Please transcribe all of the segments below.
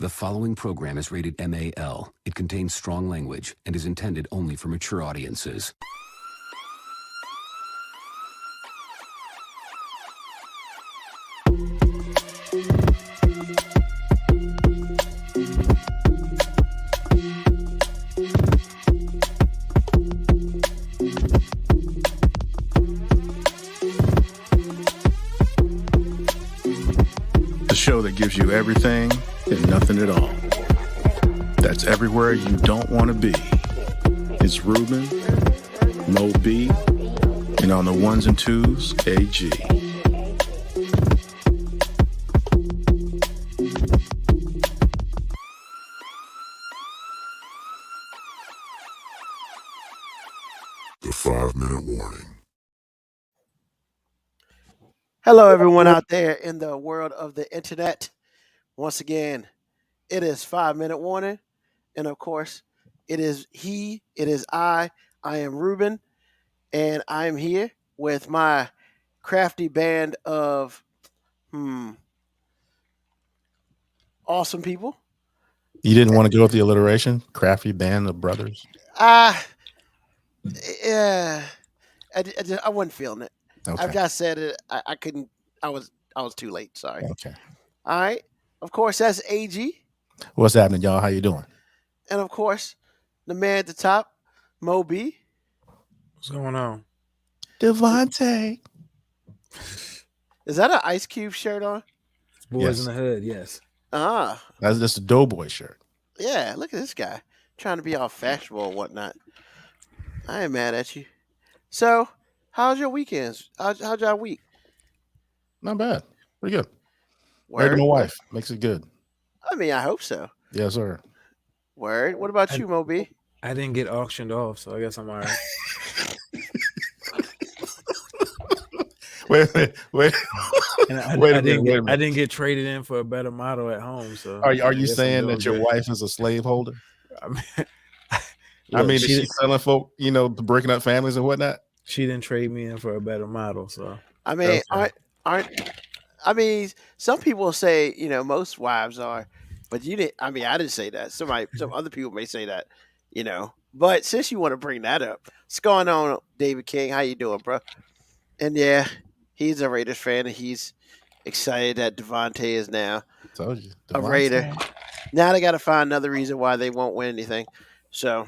The following program is rated MAL. It contains strong language and is intended only for mature audiences. The show that gives you everything and nothing at all. That's everywhere you don't want to be. It's Ruben, Mo B, and on the ones and twos, AG. The 5-minute warning. Hello, everyone out there in the world of the internet. Once again, it is 5-minute warning. And of course, it is I. I am Ruben, and I am here with my crafty band of awesome people. You didn't want to go with the alliteration? Crafty band of brothers? Yeah, I wasn't feeling it. Okay. I've just said it. I couldn't. I was too late. Sorry. Okay. All right. Of course, that's AG. What's happening, y'all? How you doing? And of course, the man at the top, Mo B. What's going on? Devontae. Is that an Ice Cube shirt on? Boys Yes. in the Hood, yes. That's just a Doughboy shirt. Yeah, look at this guy trying to be all fashionable and whatnot. I ain't mad at you. So, how's your weekends? How's your week? Not bad. Pretty good. Married to my wife. Makes it good. I mean, I hope so. Yes, sir. Word. What about you, Moby? I didn't get auctioned off, so I guess I'm all right. Wait. And I Wait a didn't minute. I didn't get traded in for a better model at home. So Are I you guess I'm saying doing that your good. wife is a slave holder? I mean, I mean, is she, she selling folk, breaking up families and whatnot? she didn't trade me in for a better model. So I mean, Okay. I mean, some people say, most wives are, but you didn't. I mean, I didn't say that. Some other people may say that, But since you want to bring that up, what's going on, David King? How you doing, bro? And yeah, he's a Raiders fan, and he's excited that Devontae is now Told you. a Devontae. Raider. Now they got to find another reason why they won't win anything. So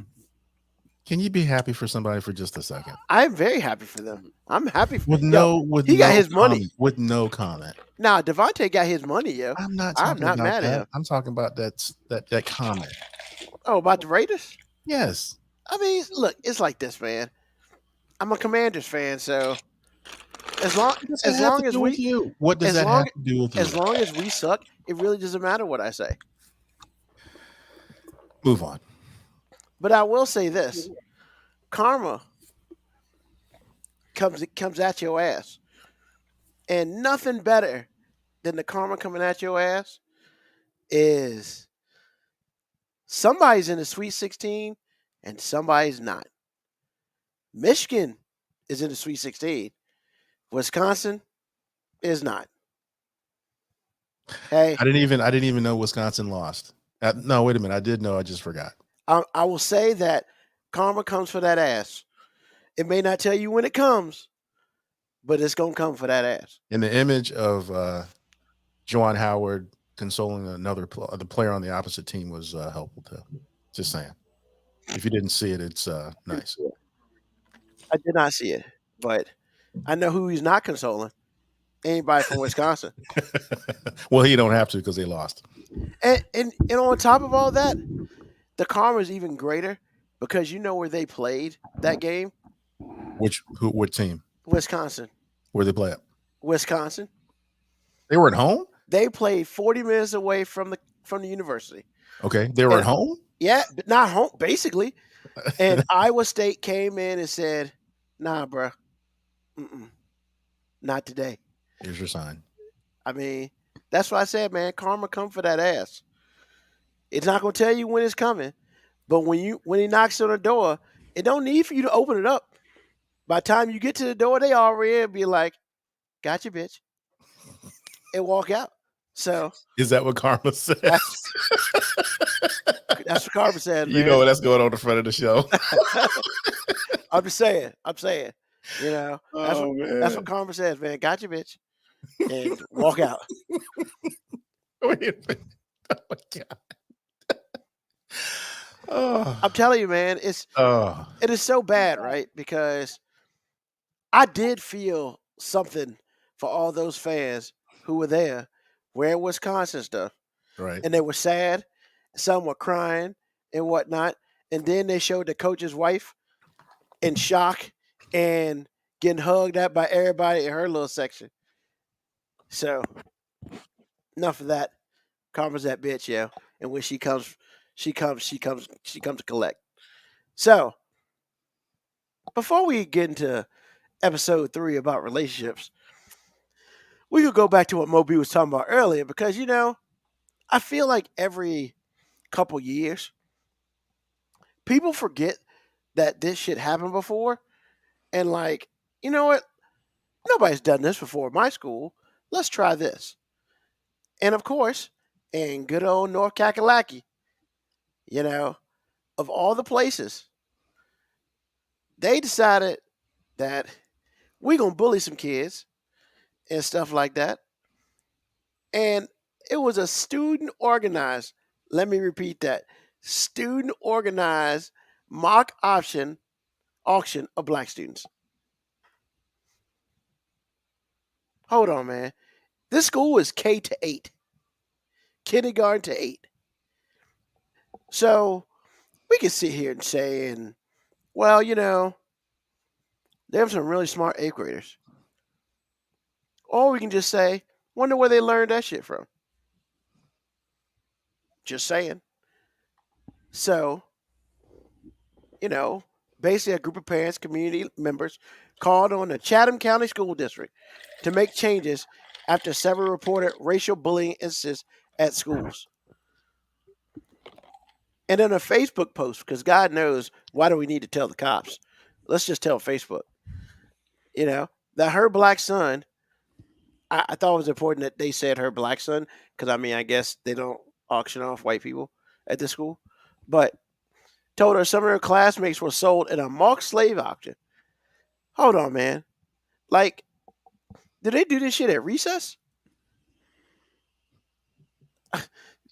Can you be happy for somebody for just a second? I'm very happy for them. I'm happy for With Yo, no he got his money. comment. With no comment. Nah, Devontae got his money, yo. I'm not I'm talking not about mad at that. him. I'm talking about that comment. Oh, about the Raiders? Yes. I mean, look, it's like this, man. I'm a Commanders fan, so as long What does that as have long to as do with we you? What does as that long have to do with you? as long as we suck, it really doesn't matter what I say. Move on. But I will say this: karma comes at your ass, and nothing better than the karma coming at your ass is somebody's in the Sweet 16 and somebody's not. Michigan is in the Sweet 16. Wisconsin is not. Hey, I didn't even know Wisconsin lost. No, wait a minute. I did know. I just forgot. I will say that karma comes for that ass. It may not tell you when it comes, but it's going to come for that ass. In the image of Juwan Howard consoling the player on the opposite team was helpful too. Just saying. If you didn't see it, it's nice. I did not see it, but I know who he's not consoling. Anybody from Wisconsin. Well, he don't have to because they lost. And on top of all that, the karma is even greater because you know where they played that game? What team? Wisconsin. Where they play at? Wisconsin. They were at home? They played 40 minutes away from the university. Okay. They were at home? Yeah, but not home, basically. And Iowa State came in and said, nah, bro. Not today. Here's your sign. I mean, that's what I said, man. Karma come for that ass. It's not going to tell you when it's coming. But when he knocks on the door, it don't need for you to open it up. By the time you get to the door, they already in, be like, gotcha, bitch. And walk out. So Is that what karma says? That's what Carmen said, man. You know that's going on the front of the show. I'm just saying. You know, Oh, that's what Carmen says, man. Got you, bitch. And walk out. Wait a minute. Oh my God. Oh. I'm telling you, man, it is so bad, right? Because I did feel something for all those fans who were there wearing Wisconsin stuff. Right. And they were sad. Some were crying and whatnot. And then they showed the coach's wife in shock and getting hugged up by everybody in her little section. So enough of that. Karma's that bitch, yo. And when she comes to collect. So before we get into episode 3 about relationships, we could go back to what Moby was talking about earlier because, you know, I feel like every couple years, people forget that this shit happened before. And like, you know what? Nobody's done this before in my school. Let's try this. And of course, in good old North Kakalaki, you know, of all the places, they decided that we're going to bully some kids and stuff like that. And it was a student organized, let me repeat that, student organized mock auction of black students. Hold on, man. This school is K-8, kindergarten to 8. So we can sit here and say, well, you know, there's some really smart 8th graders. Or we can just say, wonder where they learned that shit from. Just saying. So, you know, basically a group of parents, community members called on the Chatham County School District to make changes after several reported racial bullying incidents at schools. And then a Facebook post, because God knows, why do we need to tell the cops? Let's just tell Facebook. You know, that her black son, I thought it was important that they said her black son, because I mean, I guess they don't auction off white people at the school, but told her some of her classmates were sold in a mock slave auction. Hold on, man. Like, did they do this shit at recess?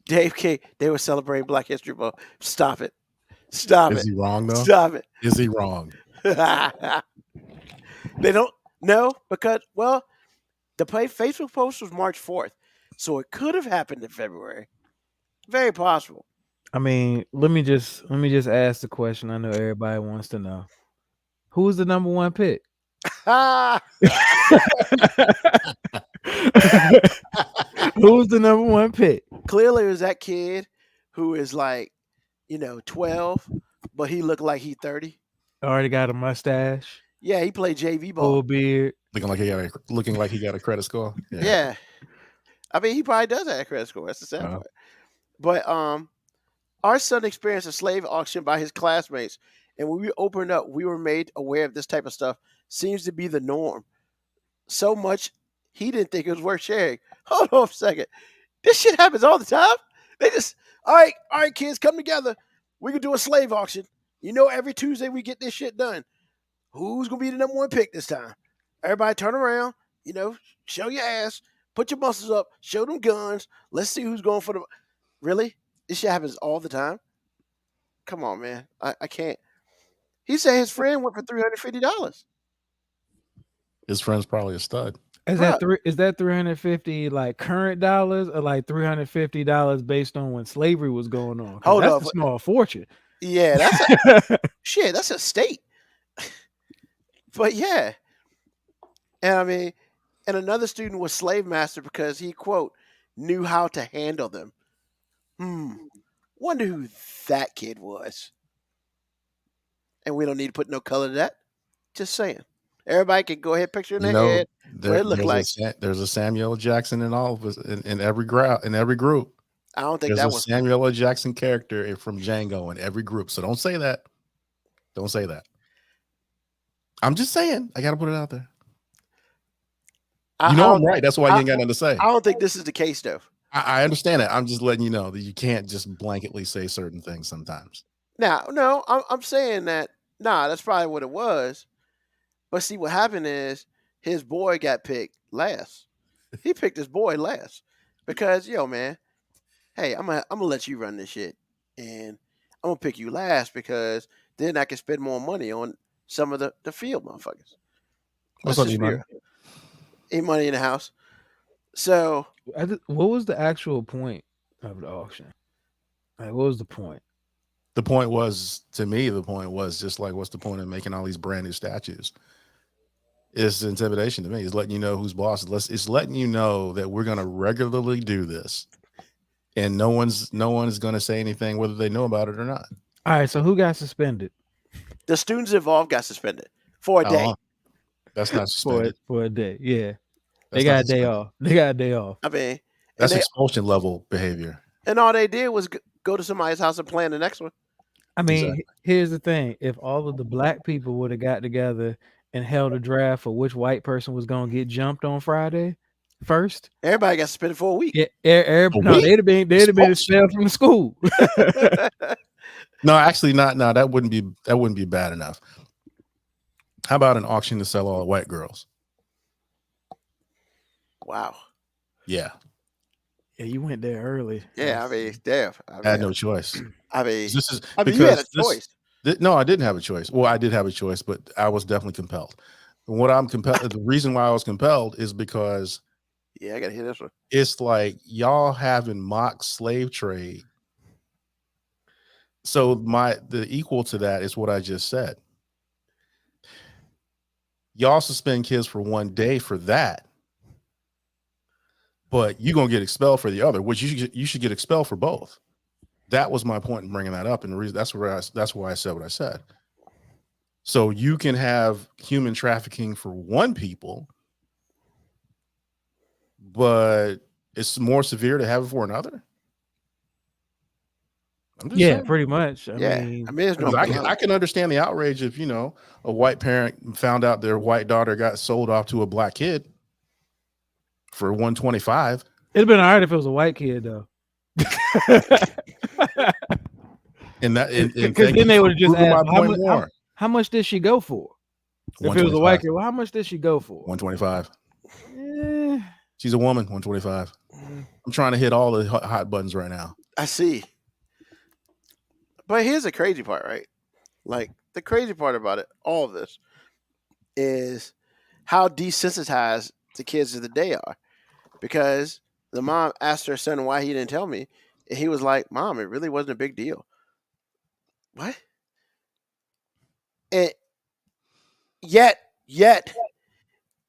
Dave K, they were celebrating Black History Month. Stop it. Stop it. Is he wrong though? Stop it. Is he wrong? They don't know because, well, the Facebook post was March 4th, so it could have happened in February. Very possible. I mean, let me just ask the question. I know everybody wants to know. Who's the number 1 pick? Who's the number 1 pick? Clearly, it was that kid who is like, you know, 12, but he looked like he 30. Already got a mustache. Yeah, he played JV ball. Full beard. Looking like he got a credit score. Yeah. I mean, he probably does have a credit score. That's the sad part. But our son experienced a slave auction by his classmates, and when we opened up, we were made aware of this type of stuff. Seems to be the norm. So much he didn't think it was worth sharing. Hold on a second. This shit happens all the time. They just, all right, kids, come together. We can do a slave auction. You know, every Tuesday we get this shit done. Who's gonna be the number 1 pick this time? Everybody turn around, you know, show your ass, put your muscles up, show them guns. Let's see who's going for the. Really? This shit happens all the time? Come on, man. I can't. He said his friend went for $350. His friend's probably a stud. Is that $350 like current dollars or like $350 based on when slavery was going on? Hold that's up. a small fortune. Yeah, that's shit. That's a state. But yeah, and I mean, and another student was slave master because he, quote, knew how to handle them. Wonder who that kid was. And we don't need to put no color to that. Just saying. Everybody can go ahead, picture in their head what it looked like. There's a Samuel L. Jackson in all of us in every group. I don't think there's that a was Samuel L. Jackson character from Django in every group. So don't say that. Don't say that. I'm just saying. I got to put it out there. I'm right. That's why you ain't got nothing to say. I don't think this is the case, though. I understand it. I'm just letting you know that you can't just blanketly say certain things sometimes. Now, no, I'm saying that. Nah, that's probably what it was. But see, what happened is his boy got picked last. He picked his boy last because, yo, man, hey, I'm gonna let you run this shit, and I'm gonna pick you last because then I can spend more money on some of the field motherfuckers. What's Let's up, just be E-Money? real. Ain't money in the house. So What was the actual point of the auction? Like, what was the point? The point was, to me, just like, what's the point of making all these brand new statues? It's intimidation to me. It's letting you know who's boss. It's letting you know that we're going to regularly do this, and no one is going to say anything whether they know about it or not. All right, so who got suspended the students involved got suspended for a day. That's not suspended. for a day? Yeah, That's they got not a day suspended. off. They got a day off. I mean, That's and, expulsion level behavior. and all they did was go to somebody's house and plan the next one. I mean, Exactly. here's the thing: if all of the black people would have got together and held a draft for which white person was going to get jumped on Friday first, Everybody got suspended for a week. yeah, week? they'd have been expelled from the school. No, actually not. No, that wouldn't be bad enough. How about an auction to sell all the white girls? Wow. Yeah. Yeah, you went there early. Yeah, I mean, damn. I had no choice. I mean, This is you had a choice. No, I didn't have a choice. Well, I did have a choice, but I was definitely compelled. And what I'm compelled, the reason why I was compelled is because Yeah, I gotta hear this one. it's like y'all having mock slave trade. So the equal to that is what I just said. Y'all suspend kids for one day for that, but you're gonna get expelled for the other, which you should get expelled for both. That was my point in bringing that up, and the reason that's why I said what I said. So you can have human trafficking for one people, but it's more severe to have it for another. I'm just saying. Pretty much. I Yeah, mean, there's no. I can understand the outrage if a white parent found out their white daughter got sold off to a black kid for $125. it'd been all right if it was a white kid though. And that Because then they would have just proving asked, how much did she go for? If it was a white kid, well, how much did she go for? 125. Eh, She's a woman. 125. I'm trying to hit all the hot buttons right now. I see. But here's the crazy part, right? Like the crazy part about it, all of this, is how desensitized the kids of the day are. Because the mom asked her son why he didn't tell me, and he was like, "Mom, it really wasn't a big deal." What? And yet,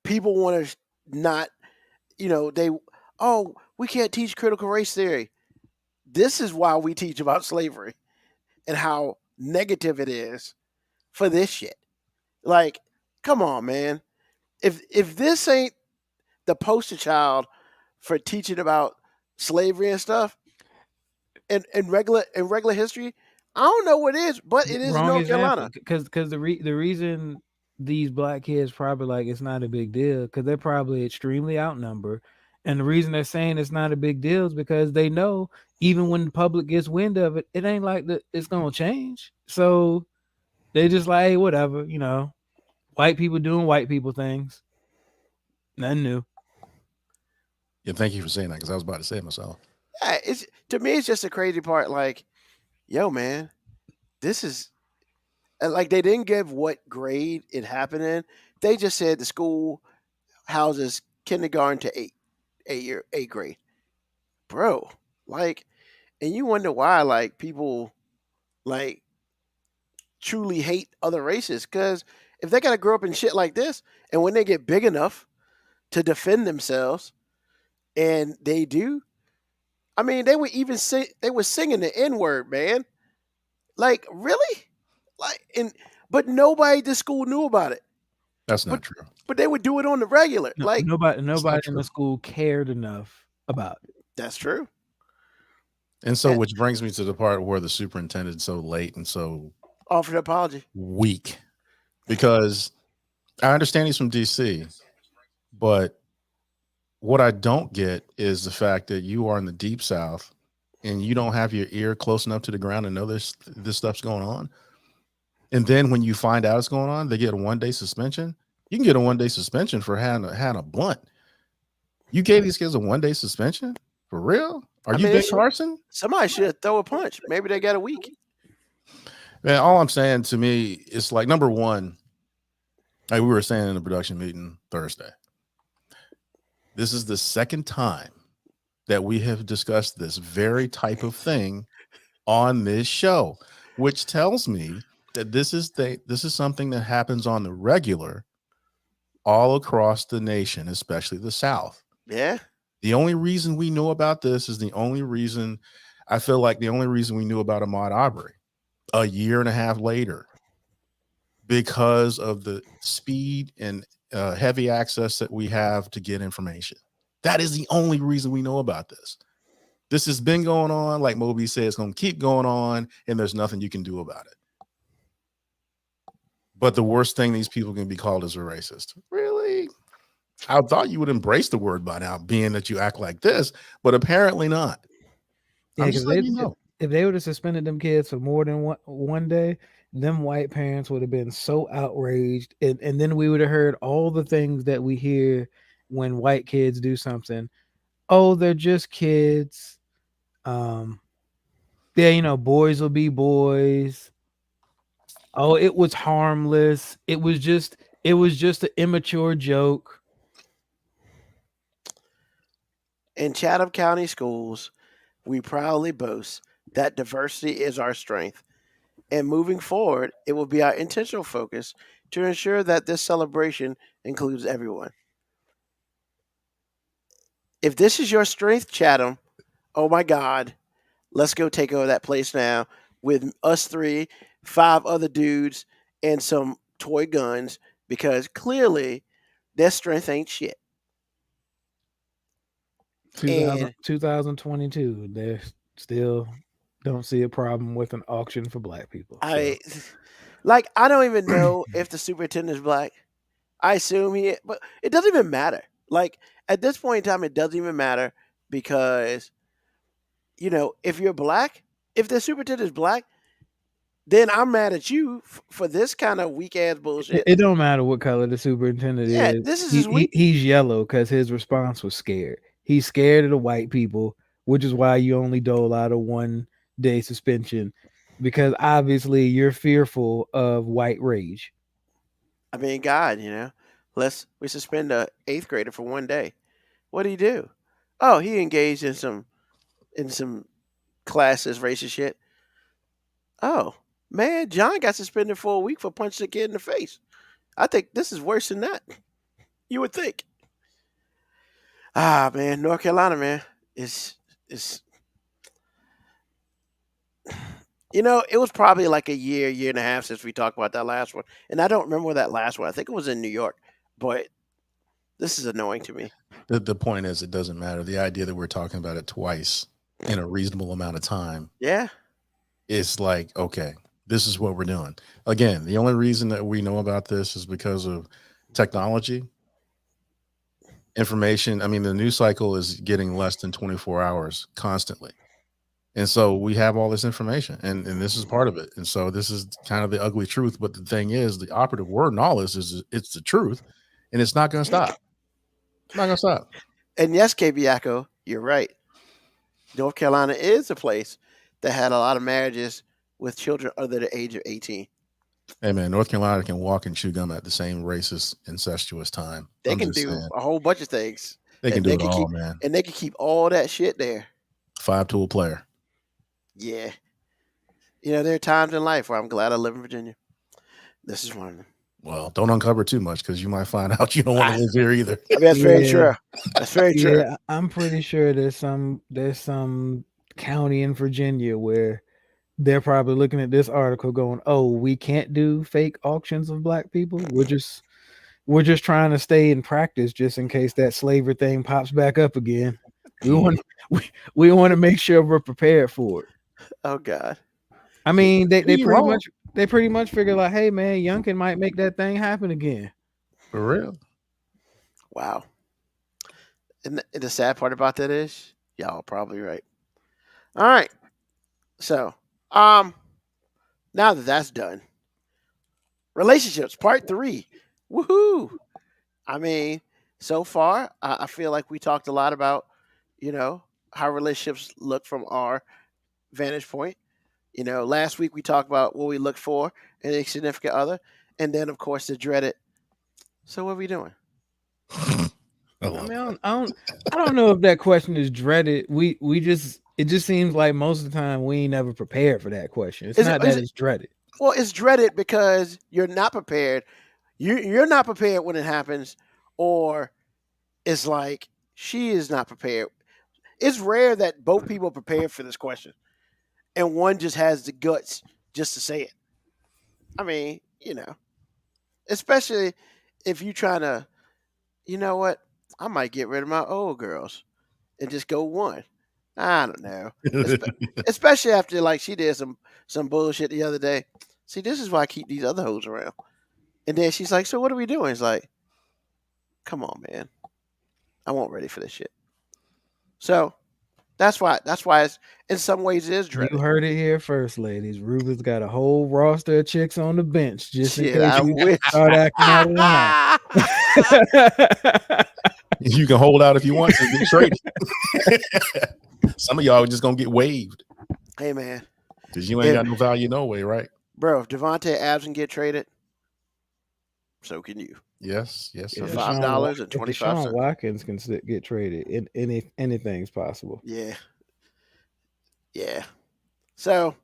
people want to not, we can't teach critical race theory. This is why we teach about slavery and how negative it is for this shit. Like, come on, man. If this ain't the poster child for teaching about slavery and stuff in regular history, I don't know what it is, but it is in North Carolina. Because the reason these black kids probably like it's not a big deal because they're probably extremely outnumbered. And the reason they're saying it's not a big deal is because they know even when the public gets wind of it, it ain't like it's gonna change. So they just like, hey, whatever, white people doing white people things. Nothing new. Yeah, thank you for saying that because I was about to say it myself. Yeah, to me, it's just a crazy part. Like, yo, man, this is like they didn't give what grade it happened in. They just said the school houses kindergarten to eighth grade, bro. Like, and you wonder why like people like truly hate other races because if they gotta grow up in shit like this, and when they get big enough to defend themselves, and they do, I mean, they were singing the N-word, man. Like, really? But nobody at the school knew about it. That's not true. But they would do it on the regular. No, like nobody in the school cared enough about it. That's true. And so, which brings me to the part where the superintendent's so late and so offered an apology. Weak. Because I understand he's from DC, but what I don't get is the fact that you are in the deep South and you don't have your ear close enough to the ground to know this stuff's going on. And then when you find out it's going on, they get a 1-day suspension. You can get a 1-day suspension for having a blunt. You gave these kids a 1-day suspension? For real? Are you Ben Carson? Somebody should throw a punch. Maybe they got a week. Man, all I'm saying to me is like, number one, like we were saying in the production meeting Thursday, this is the second time that we have discussed this very type of thing on this show, which tells me that this is something that happens on the regular all across the nation, especially the South. Yeah. The only reason we know about this is the only reason we knew about Ahmaud Arbery a year and a half later, because of the speed and heavy access that we have to get information. That is the only reason we know about this. This has been going on, like Moby said, it's going to keep going on, and there's nothing you can do about it. But the worst thing these people can be called is a racist. Really? I thought you would embrace the word by now, being that you act like this, but apparently not. Yeah, because if they would have suspended them kids for more than one day, them white parents would have been so outraged. And then we would have heard all the things that we hear when white kids do something. Oh, they're just kids. Yeah, boys will be boys. Oh, it was harmless. It was just an immature joke. In Chatham County schools, we proudly boast that diversity is our strength. And moving forward, it will be our intentional focus to ensure that this celebration includes everyone. If this is your strength, Chatham, oh my God, let's go take over that place now with us 3, 5 other dudes, and some toy guns, because clearly their strength ain't shit. 2022, they still don't see a problem with an auction for black people. I don't even know if the superintendent is black. I assume he is, but it doesn't even matter. Like, at this point in time, it doesn't even matter, because, if you're black, if the superintendent is black, then I'm mad at you for this kind of weak ass bullshit. It don't matter what color the superintendent is. Yeah, this is he's yellow because his response was scared. He's scared of the white people, which is why you only dole out a 1-day suspension, because obviously you're fearful of white rage. I mean, God, we suspend a 8th grader for 1 day. What did he do? Oh, he engaged in some classist racist shit. Oh, man, John got suspended for a week for punching a kid in the face. I think this is worse than that. You would think. Man, North Carolina, man, is it was probably like a year and a half since we talked about that last one. And I don't remember that last one. I think it was in New York. But this is annoying to me. The point is, it doesn't matter. The idea that we're talking about it twice in a reasonable amount of time. Yeah. It's like, okay, this is what we're doing. Again, the only reason that we know about this is because of technology. Information. I mean, the news cycle is getting less than 24 hours constantly. And so we have all this information, and this is part of it. And so this is kind of the ugly truth. But the thing is, the operative word in all this is it's the truth, and it's not going to stop. It's not going to stop. And yes, KBIACO, you're right. North Carolina is a place that had a lot of marriages with children under the age of 18. Hey, man, North Carolina can walk and chew gum at the same racist, incestuous time. They can do a whole bunch of things. They can do it all, man. And they can keep all that shit there. 5-tool player. Yeah. There are times in life where I'm glad I live in Virginia. This is one of them. Well, don't uncover too much, because you might find out you don't want to live here either. That's very true. That's very true. Yeah, I'm pretty sure there's some county in Virginia where they're probably looking at this article going, "Oh, we can't do fake auctions of black people. We're just trying to stay in practice just in case that slavery thing pops back up again. We want to make sure we're prepared for it." Oh God. I mean, they pretty much figure like, hey man, Youngkin might make that thing happen again. For real. Wow. And the sad part about that is, y'all are probably right. All right. So, now that that's done, relationships part 3. Woohoo! I mean, so far, I feel like we talked a lot about, how relationships look from our vantage point. Last week we talked about what we look for in a significant other, and then of course the dreaded. So what are we doing? I mean, I don't know if that question is dreaded. It just seems like most of the time we ain't never prepared for that question. It's not that it's dreaded. Well, it's dreaded because you're not prepared. You're not prepared when it happens, or it's like she is not prepared. It's rare that both people are prepared for this question, and one just has the guts just to say it. I mean, especially if you trying to, you know what? I might get rid of my old girls and just go one. I don't know. Especially after like she did some bullshit the other day. See, this is why I keep these other hoes around. And then she's like, "So what are we doing?" It's like, "Come on, man. I wasn't ready for this shit." So that's why it's in some ways it is dreaded. You heard it here first, ladies. Ruben's got a whole roster of chicks on the bench just in Shit, case I you wish. start acting out of line. You can hold out if you want to get traded. Some of y'all are just gonna get waived Hey man, because you ain't got no value no way, right? bro, if Devontae Adams can get traded, so can you. Yes, For yes. $5 and If 25 Deshaun cents. Watkins can get traded, anything's possible. Yeah. Yeah. So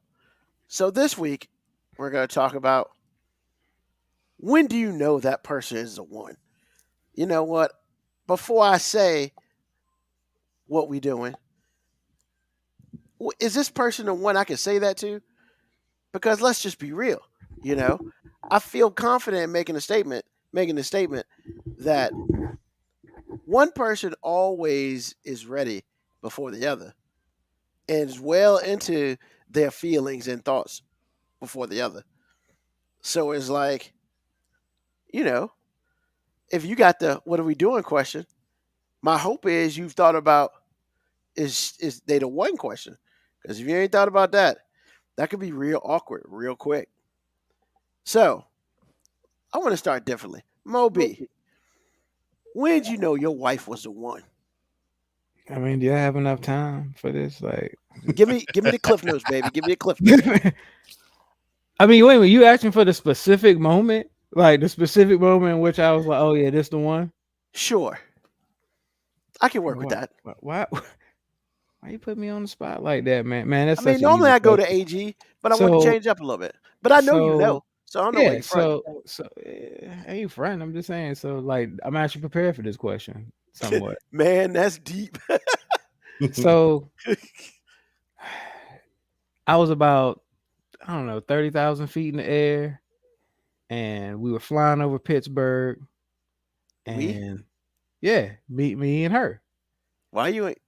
this week we're going to talk about when do you know that person is the one? You know what? Before I say what we doing, is this person the one I can say that to? Because let's just be real, I feel confident in making the statement that one person always is ready before the other and is well into their feelings and thoughts before the other. So it's like, if you got the "what are we doing" question, my hope is you've thought about is they the one question? Because if you ain't thought about that, that could be real awkward real quick. So I want to start differently. Moby, when did you know your wife was the one? I mean, do you have enough time for this? Like, Give me the cliff notes, baby. Give me the cliff notes. I mean, wait a minute, you asking for the specific moment? Like the specific moment in which I was like, "Oh yeah, this the one." Sure, I can work with that. Why you put me on the spot like that, man? Man, that's I mean, such an normally easy I go to question. AG, but I want to change up a little bit. But I know you know, so I don't know where Yeah, you're from. so hey, friend, I'm just saying. So, like, I'm actually prepared for this question somewhat. Man, that's deep. So, I was about, I don't know, 30,000 feet in the air, and we were flying over Pittsburgh, and yeah, me and her. Why you ain't?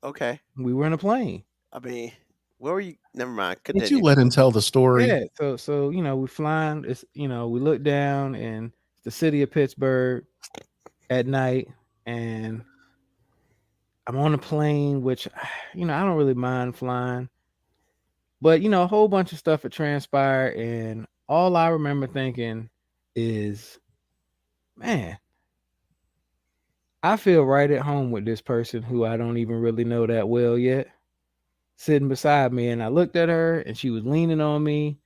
Okay. We were in a plane. I mean, where were you? Never mind. Did Continue. you let him tell the story? Yeah, so we're flying. It's we look down in the city of Pittsburgh at night, and I'm on a plane, which I don't really mind flying, but a whole bunch of stuff had transpired, and all I remember thinking is, man, I feel right at home with this person who I don't even really know that well yet, sitting beside me. And I looked at her, and she was leaning on me,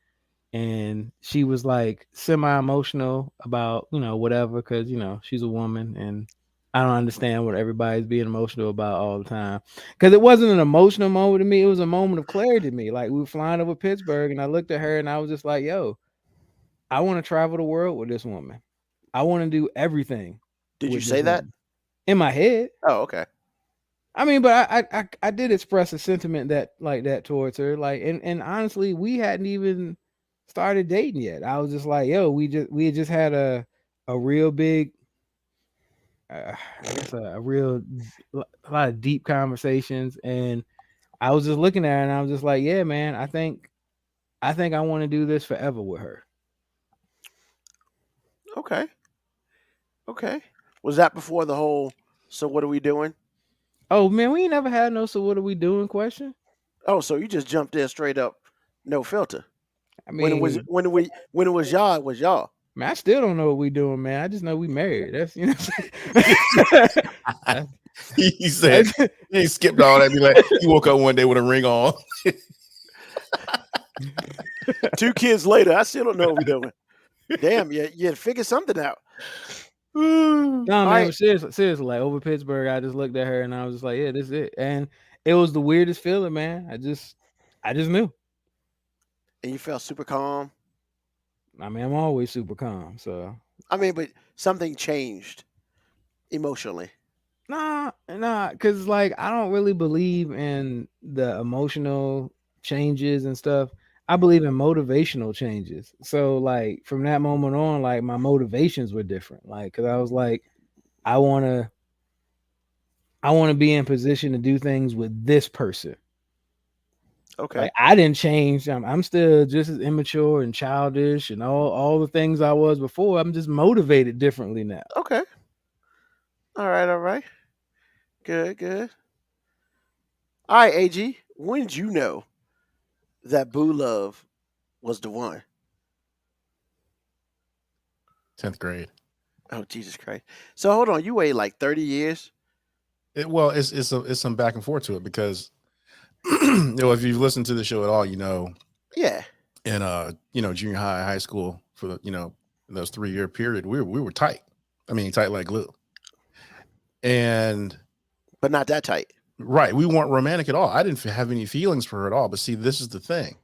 and she was like semi-emotional about whatever, because she's a woman, and I don't understand what everybody's being emotional about all the time, because it wasn't an emotional moment to me. It was a moment of clarity to me. Like, we were flying over Pittsburgh, and I looked at her, and I was just like, yo, I want to travel the world with this woman. I want to do everything. Did you say that? In my head. Oh, okay. I mean, but I did express a sentiment that towards her. Like, and honestly, we hadn't even started dating yet. I was just like, yo, we had just had a real big, I guess a lot of deep conversations, and I was just looking at her, and I was just like, yeah, man, I think I want to do this forever with her. Okay. Was that before the whole "so what are we doing" Oh man, we ain't never had no. So what are we doing? Question. Oh, so you just jumped in straight up, no filter. I When it was mean, when it was y'all, it was y'all. man, I still don't know what we doing, man. I just know we married. That's you know. What I'm saying? He said he skipped all that. Be like, he woke up one day with a ring on. 2 kids later, I still don't know what we're doing. Damn, you figured something out. No, man, right. but seriously, like over Pittsburgh, I just looked at her and I was just like, yeah, this is it. And it was the weirdest feeling, man. I just knew. And you felt super calm. I mean, I'm always super calm, so I mean, but something changed emotionally. nah, because like I don't really believe in the emotional changes and stuff. I believe in motivational changes. So like from that moment on, like my motivations were different. Like, cause I was like, I want to be in position to do things with this person. Okay. Like I didn't change. I'm still just as immature and childish and all the things I was before. I'm just motivated differently now. Okay. All right. Good. All right, AG. When did you know that Boo Love was the one? 10th grade. Oh, Jesus Christ. So hold on, you waited like 30 years? It's some back and forth to it because if you've listened to the show at all, Yeah. in junior high school for the those 3-year period, we were tight. I mean, tight like glue. But not that tight. Right. We weren't romantic at all. I didn't have any feelings for her at all. But see, this is the thing.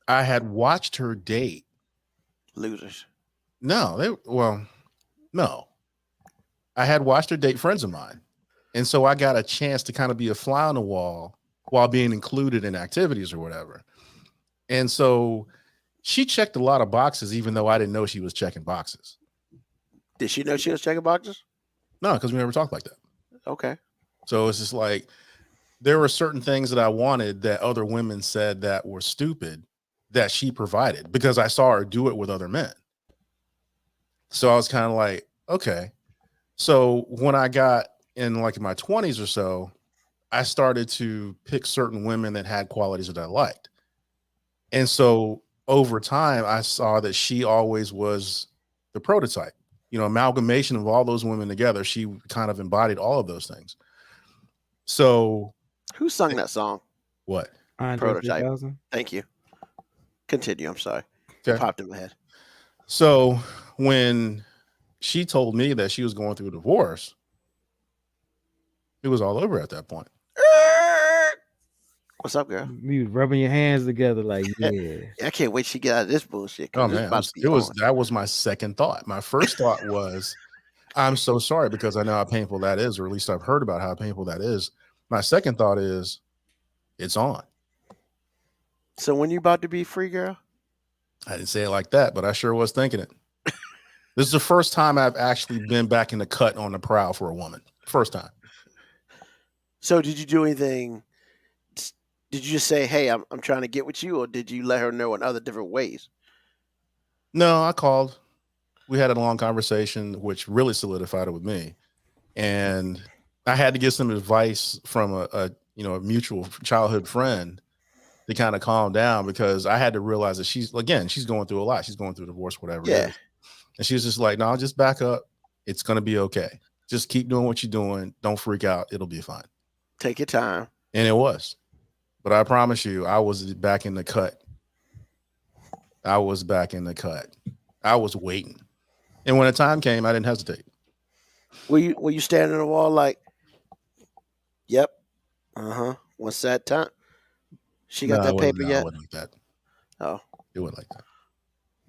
I had watched her date. Losers. No. I had watched her date friends of mine. And so I got a chance to kind of be a fly on the wall while being included in activities or whatever. And so she checked a lot of boxes, even though I didn't know she was checking boxes. Did she know she was checking boxes? No, because we never talked like that. Okay. So it's just like there were certain things that I wanted that other women said that were stupid that she provided because I saw her do it with other men. So I was kind of like, okay. So when I got in like my 20s or so, I started to pick certain women that had qualities that I liked. And so over time, I saw that she always was the prototype, amalgamation of all those women together. She kind of embodied all of those things. So who sung that song? What? Prototype. 3000? Thank you. Continue. I'm sorry. Okay. It popped in my head. So when she told me that she was going through a divorce, it was all over at that point. What's up, girl? You rubbing your hands together like, yeah. I can't wait to get out of this bullshit. Oh man, that was my second thought. My first thought was, I'm so sorry because I know how painful that is, or at least I've heard about how painful that is. My second thought is, it's on. So when you about to be free, girl? I didn't say it like that, but I sure was thinking it. This is the first time I've actually been back in the cut on the prowl for a woman. First time. So did you do anything? Did you just say, hey, I'm trying to get with you, or did you let her know in other different ways? No, I called. We had a long conversation, which really solidified it with me. And I had to get some advice from a mutual childhood friend to kind of calm down because I had to realize that she's going through a lot. She's going through a divorce, whatever it is. And she was just like, no, just back up. It's going to be okay. Just keep doing what you're doing. Don't freak out. It'll be fine. Take your time. And it was. But I promise you, I was back in the cut. I was waiting. And when the time came, I didn't hesitate. Were you standing on the wall like, yep, what's that time? She got that paper yet? It wasn't like that. Oh. It wasn't like that.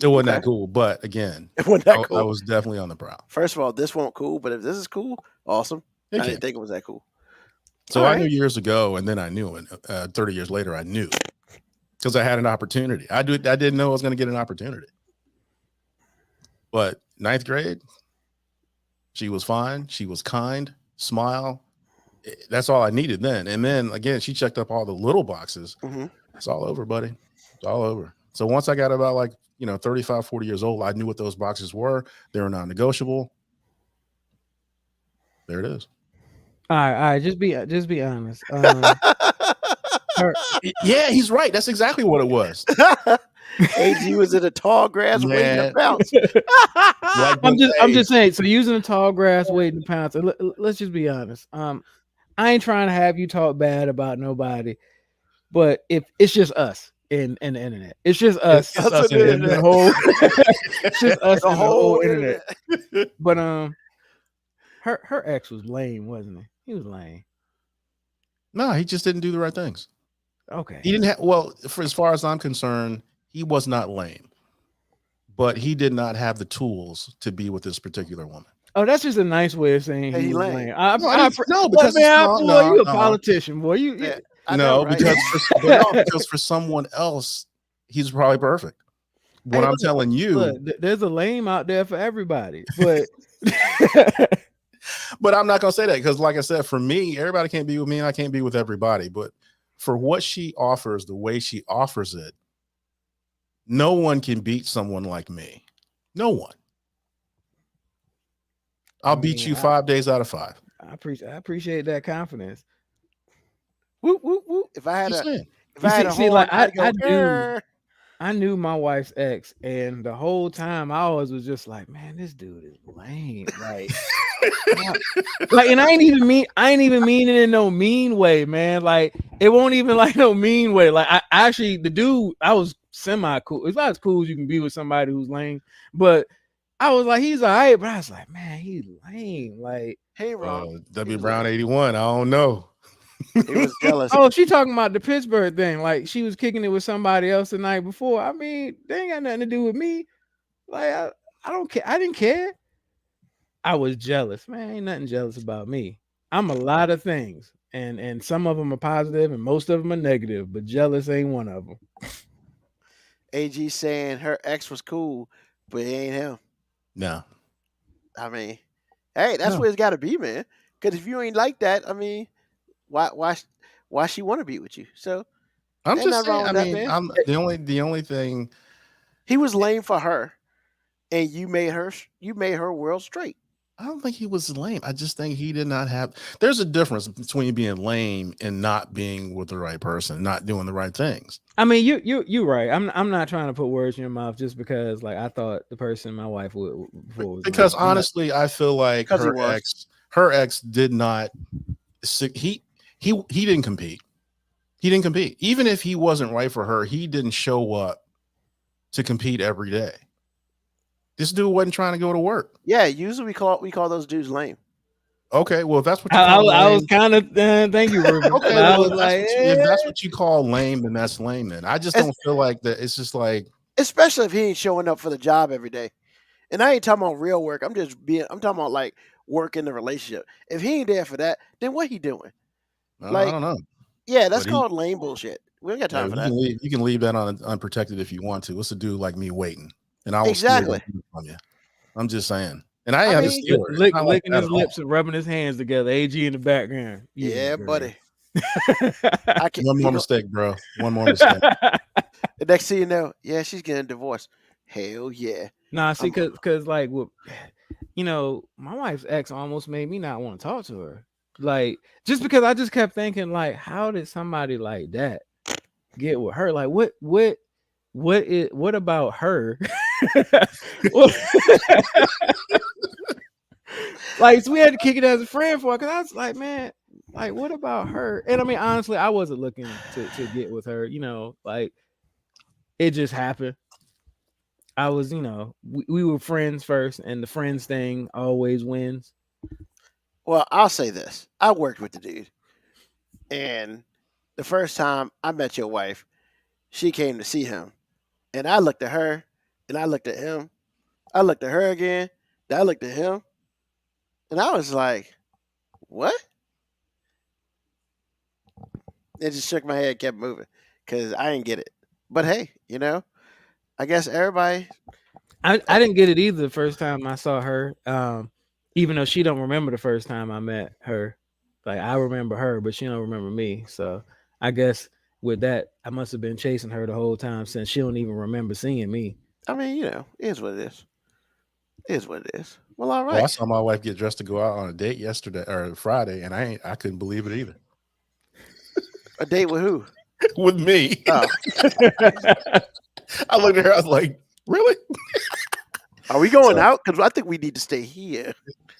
It wasn't that cool, but again, it wasn't that cool. I was definitely on the prowl. First of all, this wasn't cool, but if this is cool, awesome. I didn't think it was that cool. So I knew years ago, and then I knew, and 30 years later, I knew because I had an opportunity. I didn't know I was going to get an opportunity. But 9th grade, she was fine. She was kind, smile. That's all I needed then. And then again, she checked up all the little boxes. Mm-hmm. It's all over, buddy. It's all over. So once I got about 35, 40 years old, I knew what those boxes were. They were non-negotiable. There it is. All right, just be honest. Her, Yeah, he's right. That's exactly what it was. AG was in the tall grass waiting to Man. bounce. Like I'm hey, just saying. So using the tall grass, waiting to pounce. Let's just be honest. I ain't trying to have you talk bad about nobody, but if it's just us in the internet, it's just us. It's us in in the the whole. It's just us The in the whole whole internet. internet. But her ex was lame, wasn't he? He was lame. No, he just didn't do the right things. Okay. He didn't have, well, for as far as I'm concerned, he was not lame, but he did not have the tools to be with this particular woman. Oh, that's just a nice way of saying Hey, he he was lame. lame. No, because man, it's boy, no, you a no. politician, boy. You Yeah, I know, right? because for someone else, he's probably perfect. What Hey, I'm look, telling you, look, there's a lame out there for everybody, but but I'm not gonna say that because, like I said, for me, everybody can't be with me, and I can't be with everybody. But for what she offers, the way she offers it, no one can beat someone like me. No one. I'll beat you 5 days out of 5. I appreciate that confidence. Whoop, whoop, whoop. If I had Just a, saying. if I had a horn, like I'd go, I knew my wife's ex, and the whole time I always was just like, man, this dude is lame. Like, and I ain't even mean it in no mean way, man. Like, it won't even like no mean way. Like, I actually, the dude, I was semi cool. It's not as cool as you can be with somebody who's lame, but I was like, he's all right, but I was like, man, he's lame. Like, hey, Ron. W Brown 81. I don't know. He was jealous. oh, she talking about the Pittsburgh thing. Like, she was kicking it with somebody else the night before. I mean, they ain't got nothing to do with me. Like, I don't care. I didn't care. I was jealous. Man, ain't nothing jealous about me. I'm a lot of things, and some of them are positive, and most of them are negative. But jealous ain't one of them. AG saying her ex was cool, but it ain't him. No. I mean, hey, that's where it's got to be, man. Because if you ain't like that, I mean, why she want to be with you? So I'm ain't just nothing wrong saying, with that, man. I'm the only thing. He was lame for her, and you made her world straight. I don't think he was lame. I just think he did not have. There's a difference between being lame and not being with the right person, not doing the right things. I mean, you're right. I'm not trying to put words in your mouth just because, like, I thought the person my wife would before was Because lame. honestly, I feel like her ex did not. He didn't compete. He didn't compete. Even if he wasn't right for her, he didn't show up to compete every day. This dude wasn't trying to go to work. Yeah, usually we call those dudes lame. Okay, well, if that's what I was kind of thank you, Ruben. Okay, I well, was like, if that's what you call lame, then that's lame. Then I just don't feel like that. It's just like, especially if he ain't showing up for the job every day. And I ain't talking about real work. I'm talking about like work in the relationship. If he ain't there for that, then what he doing? I don't know. Yeah, that's called lame bullshit. We ain't got time for that. You can leave that unprotected if you want to. What's a dude like me waiting? And I will exactly. steal from you. I'm just saying. And I understand. Licking his lips and rubbing his hands together. AG in the background. Yeah, buddy. One more mistake, bro. One more mistake. The next thing you know, yeah, she's getting divorced. Hell yeah. Nah, see, because like, you know, my wife's ex almost made me not want to talk to her. Like, just because I just kept thinking, like, how did somebody like that get with her? Like, what about her? Like, so we had to kick it as a friend for her, because I was like, man, like, what about her? And I mean, honestly, I wasn't looking to get with her, you know, like, it just happened. I was, you know, we were friends first, and the friends thing always wins. Well, I'll say this. I worked with the dude. And the first time I met your wife, she came to see him. And I looked at her, and I looked at him. I looked at her again. Then I looked at him. And I was like, what? It just shook my head, kept moving, because I didn't get it. But hey, you know, I guess everybody. I didn't get it either the first time I saw her. Even though she don't remember the first time I met her. Like, I remember her, but she don't remember me. So I guess with that, I must have been chasing her the whole time, since she don't even remember seeing me. I mean, you know, it is what it is. It is what it is. Well, all Well, I right. saw my wife get dressed to go out on a date yesterday or Friday, and I couldn't believe it either. A date with who? With me. Oh, I looked at her, I was like, really? are we going So- out? Because I think we need to stay here.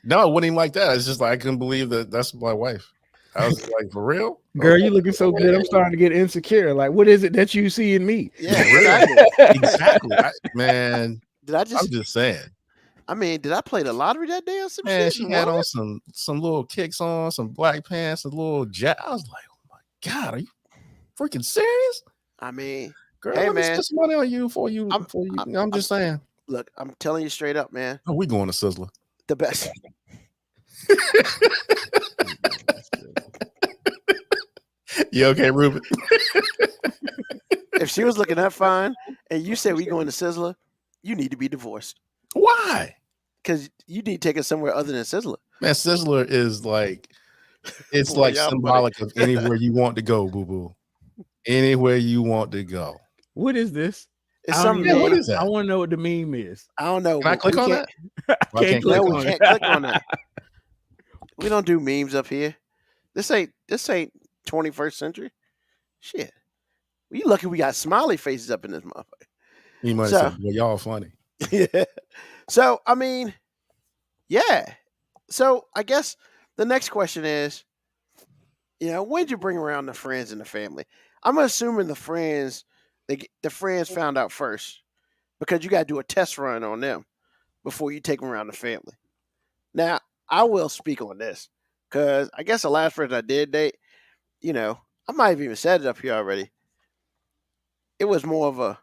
No, it wasn't even like that. It's just like I couldn't believe that that's my wife. I was like, for real? Girl, you looking so good. I'm starting to get insecure. Like, what is it that you see in me? Yeah, Really? exactly. Exactly. Man, Did I I'm just? just saying. I mean, did I play the lottery that day or some Man, shit? she and had won on it? some little kicks on, some black pants, a little jacket. I was like, oh my God, are you freaking serious? I mean, Girl, Hey, let me man. spend some money on you before you I'm just saying. look, I'm telling you straight up, man. Oh, we going to Sizzler. The best. You okay, Ruben? If she was looking that fine, and you said we going to Sizzler, you need to be divorced Why? because you need to take us somewhere other than Sizzler. Man, Sizzler is like it's Boy, like y'all funny. symbolic of anywhere you want to go, boo boo. Anywhere you want to go. What is this? It's I don't something. even Yeah, what wanna- is that? I want to know what the meme is. I don't know. Can I but click we on can't- that? Well, I can't click No, click we on can't it. click on that. We don't do memes up here. This ain't 21st century. Shit. We lucky we got smiley faces up in this motherfucker. You might So- have said, well, y'all funny. Yeah. So I mean, yeah. So I guess the next question is, when'd you bring around the friends and the family? I'm assuming the friends found out first because you got to do a test run on them before you take them around the family. Now I will speak on this because I guess the last person I did date, I might have even said it up here already. It was more of a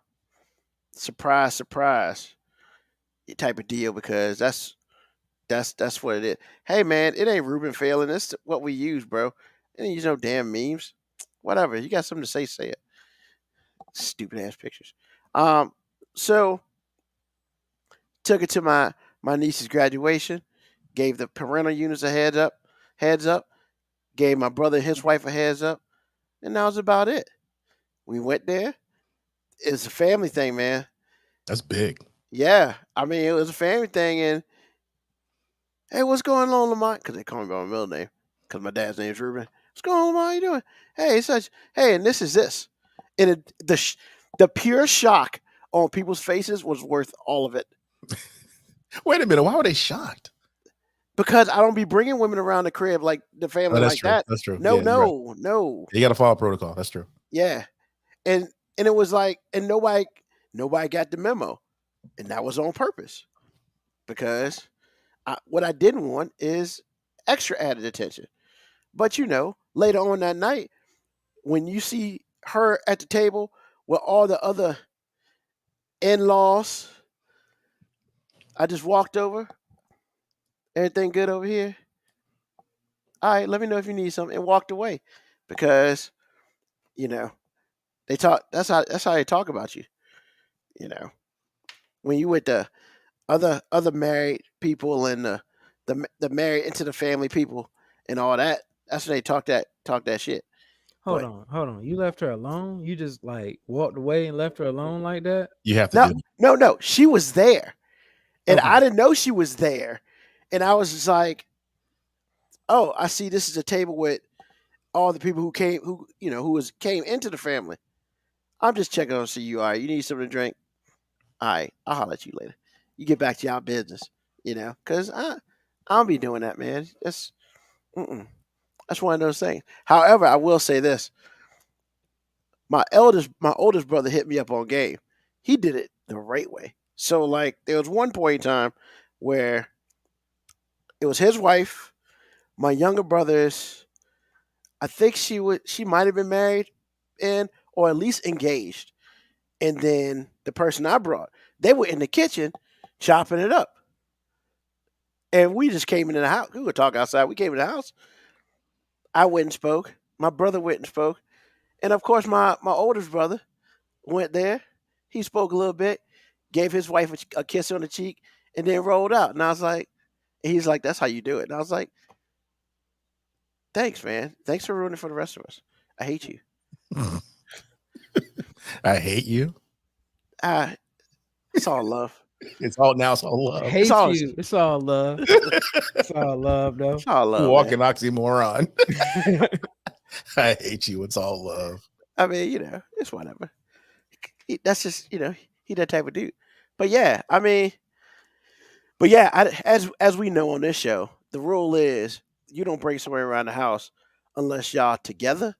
surprise type of deal because that's what it is. Hey man, it ain't Ruben failing. It's what we use, bro. It ain't use no damn memes. Whatever. You got something to say it. Stupid ass pictures. So took it to my niece's graduation, gave the parental units a heads up, gave my brother and his wife a heads up, and that was about it. We went there. It's a family thing, man. That's big. Yeah, I mean, it was a family thing, and hey, what's going on, Lamont? Because they call me by my middle name, because my dad's name is Ruben. What's going on, Lamont? How you doing? Hey, hey, and this is this. And the pure shock on people's faces was worth all of it. Wait a minute. Why were they shocked? Because I don't be bringing women around the crib like the family that's like true. that. That's true. No, Yeah, you're right. no. You got to follow protocol. That's true. Yeah. And it was like, and nobody got the memo. And that was on purpose. Because what I didn't want is extra added attention. But later on that night, when you see her at the table with all the other in-laws, I just walked over. Everything good over here? All right, let me know if you need something, and walked away. Because, they talk that's how they talk about you. When you with the other married people and the married into the family people and all that, that's when they talk that shit. Hold But- on. You left her alone? You just like walked away and left her alone like that? You have to do No, she was there. And Okay. I didn't know she was there. And I was just like, oh, I see this is a table with all the people who came came into the family. I'm just checking on see you. All right, you need something to drink? All right, I'll holler at you later. You get back to your business, because I don't be doing that, man. That's one of those things. However, I will say this. My oldest brother hit me up on game. He did it the right way. So like there was one point in time where it was his wife, my younger brothers, I think she might have been married or at least engaged. And then the person I brought, they were in the kitchen chopping it up. And we just came into the house. We would talk outside. We came in the house. I went and spoke. My brother went and spoke. And of course, my oldest brother went there. He spoke a little bit, gave his wife a kiss on the cheek, and then rolled out. And I was like, he's like, that's how you do it. And I was like, thanks, man. Thanks for ruining it for the rest of us. I hate you. I hate you. It's all love. It's all love. Hate all- you. It's all love. It's all love, though. It's all love, Walking man. oxymoron. I hate you. It's all love. I mean, you know, it's whatever. That's just, you know, he that type of dude. But yeah, I mean, as we know on this show, the rule is you don't bring somebody around the house unless y'all together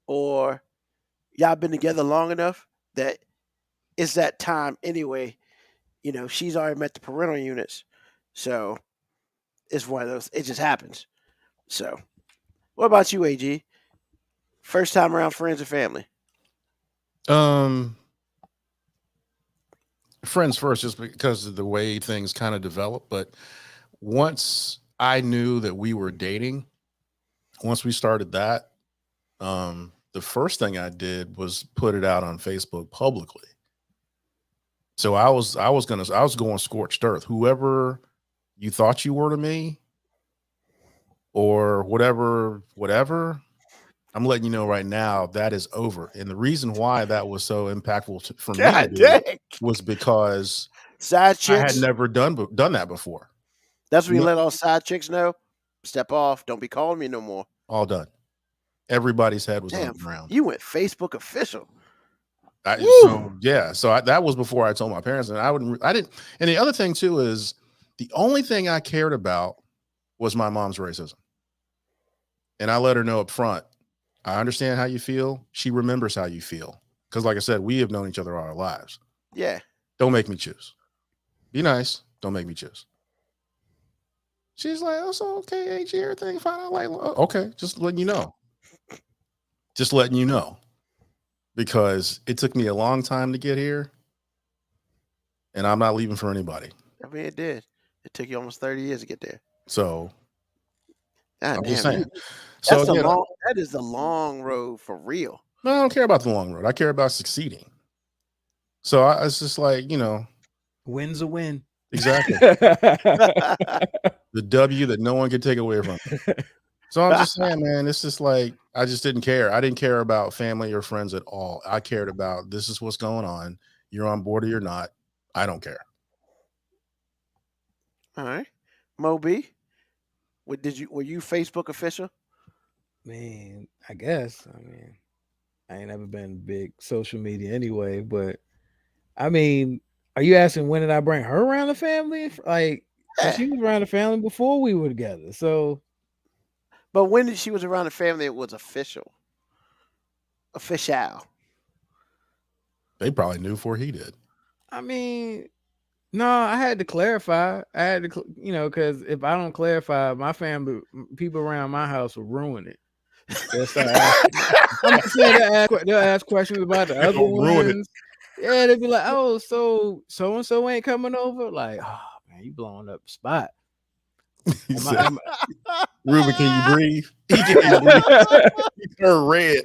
or y'all been together long enough that it's that time anyway. You know, she's already met the parental units, so it's one of those. It just happens. So, what about you, AG? First time around friends or family? Friends first, just because of the way things kind of developed. But once I knew that we were dating, once we started that, the first thing I did was put it out on Facebook publicly. So I was going scorched earth. Whoever you thought you were to me, or whatever, I'm letting you know right now that is over. And the reason why that was so impactful for God me dang. was because Side I chicks. had never done that before. That's when you No. let all side chicks know. Step off. Don't be calling me no more. All done. Everybody's head was on Damn, the ground. you went Facebook official. So that was before I told my parents, and I didn't. And the other thing too is the only thing I cared about was my mom's racism, and I let her know up front. I understand how you feel. She remembers how you feel. Because like I said, we have known each other all our lives. Yeah. Don't make me choose. Be nice. Don't make me choose. She's like, oh, so okay, AG, everything fine. I'm like, okay, just letting you know. Just letting you know. Because it took me a long time to get here. And I'm not leaving for anybody. I mean, it did. It took you almost 30 years to get there. So God I'm damn. just saying. That's So again, that is the long road for real. no, I don't care about the long road. I care about succeeding. So it's just like, you know, Win's a win. exactly. The W that no one can take away from me. So I'm just saying, man, it's just like, I just didn't care. I didn't care about family or friends at all. I cared about, this is what's going on. You're on board or you're not. I don't care. All right. Moby, were you Facebook official? Man, I guess. I mean, I ain't never been big social media anyway, but I mean, are you asking when did I bring her around the family? Like, 'cause she was around the family before we were together. So, But when did she was around the family, it was official. Official. They probably knew before he did. I mean, no, I had to clarify. I had to, because if I don't clarify, my family, people around my house will ruin it. They'll start asking. I'm not saying they'll ask questions about the other They'll ruin it. ones. Yeah, they'll be like, "Oh, so and so ain't coming over." Like, oh man, you blowing up the spot. He Am said, I- Ruben, can you breathe? He can't breathe. He turned red.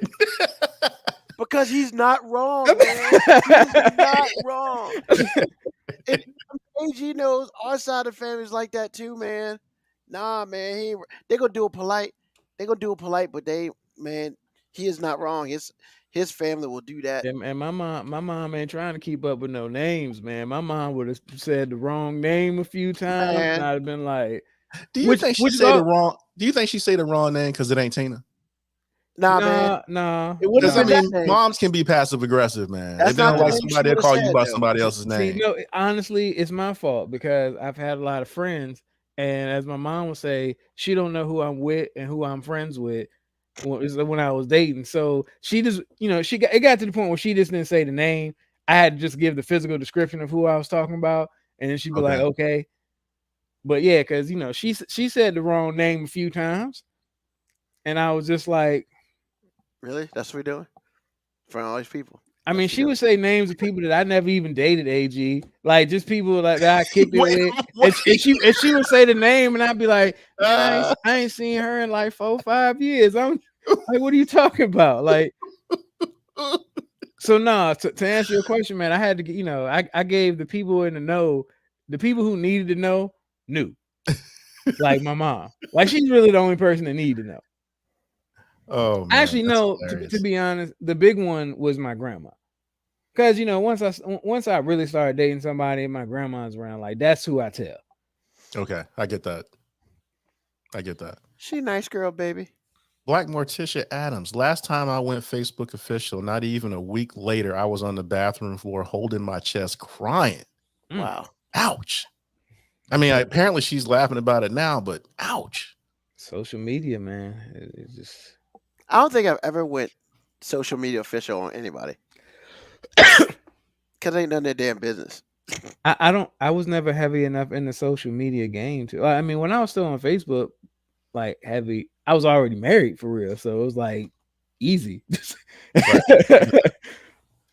Because he's not wrong, man. He's not wrong. And AG knows our side of the family is like that too, man. Nah, man, they gonna do it polite. They gonna do it polite, but he is not wrong. His family will do that. And my mom ain't trying to keep up with no names, man. My mom would have said the wrong name a few times, Man. and I'd have been like, Do you think she say the wrong? Do you think she say the wrong name because it ain't Tina? Nah, man. nah. It would've Because I been mean, that name. moms can be passive aggressive, man. That's If they don't not like the name somebody, she they'll call would've you said, by though. somebody else's See, name. no, honestly, it's my fault because I've had a lot of friends, and as my mom would say, she don't know who I'm with and who I'm friends with when I was dating. So she just, it got to the point where she just didn't say the name. I had to just give the physical description of who I was talking about, and then she'd be like, okay. But yeah, because she said the wrong name a few times, and I was just like, Really? That's what we're doing? For all these people. I mean, she would say names of people that I never even dated, AG. Like just people that I kicked it with. And she would say the name, and I'd be like, man, I ain't seen her in like 4 or 5 years. I'm like, what are you talking about? Like, so no, to answer your question, man, I had to, I gave the people in the know, the people who needed to know, knew. Like my mom. Like she's really the only person that needed to know. Oh, man, actually, no. To be honest, the big one was my grandma, Because once I really started dating somebody, and my grandma's around, like that's who I tell. Okay, I get that. She a nice girl, baby. Black Morticia Adams. Last time I went Facebook official, not even a week later, I was on the bathroom floor holding my chest, crying. Wow. Ouch. I mean, apparently she's laughing about it now, but ouch. Social media, man, it's just. I don't think I've ever went social media official on anybody. Because ain't none of their damn business. I was never heavy enough in the social media game to. I mean, when I was still on Facebook, like heavy, I was already married for real, so it was like easy.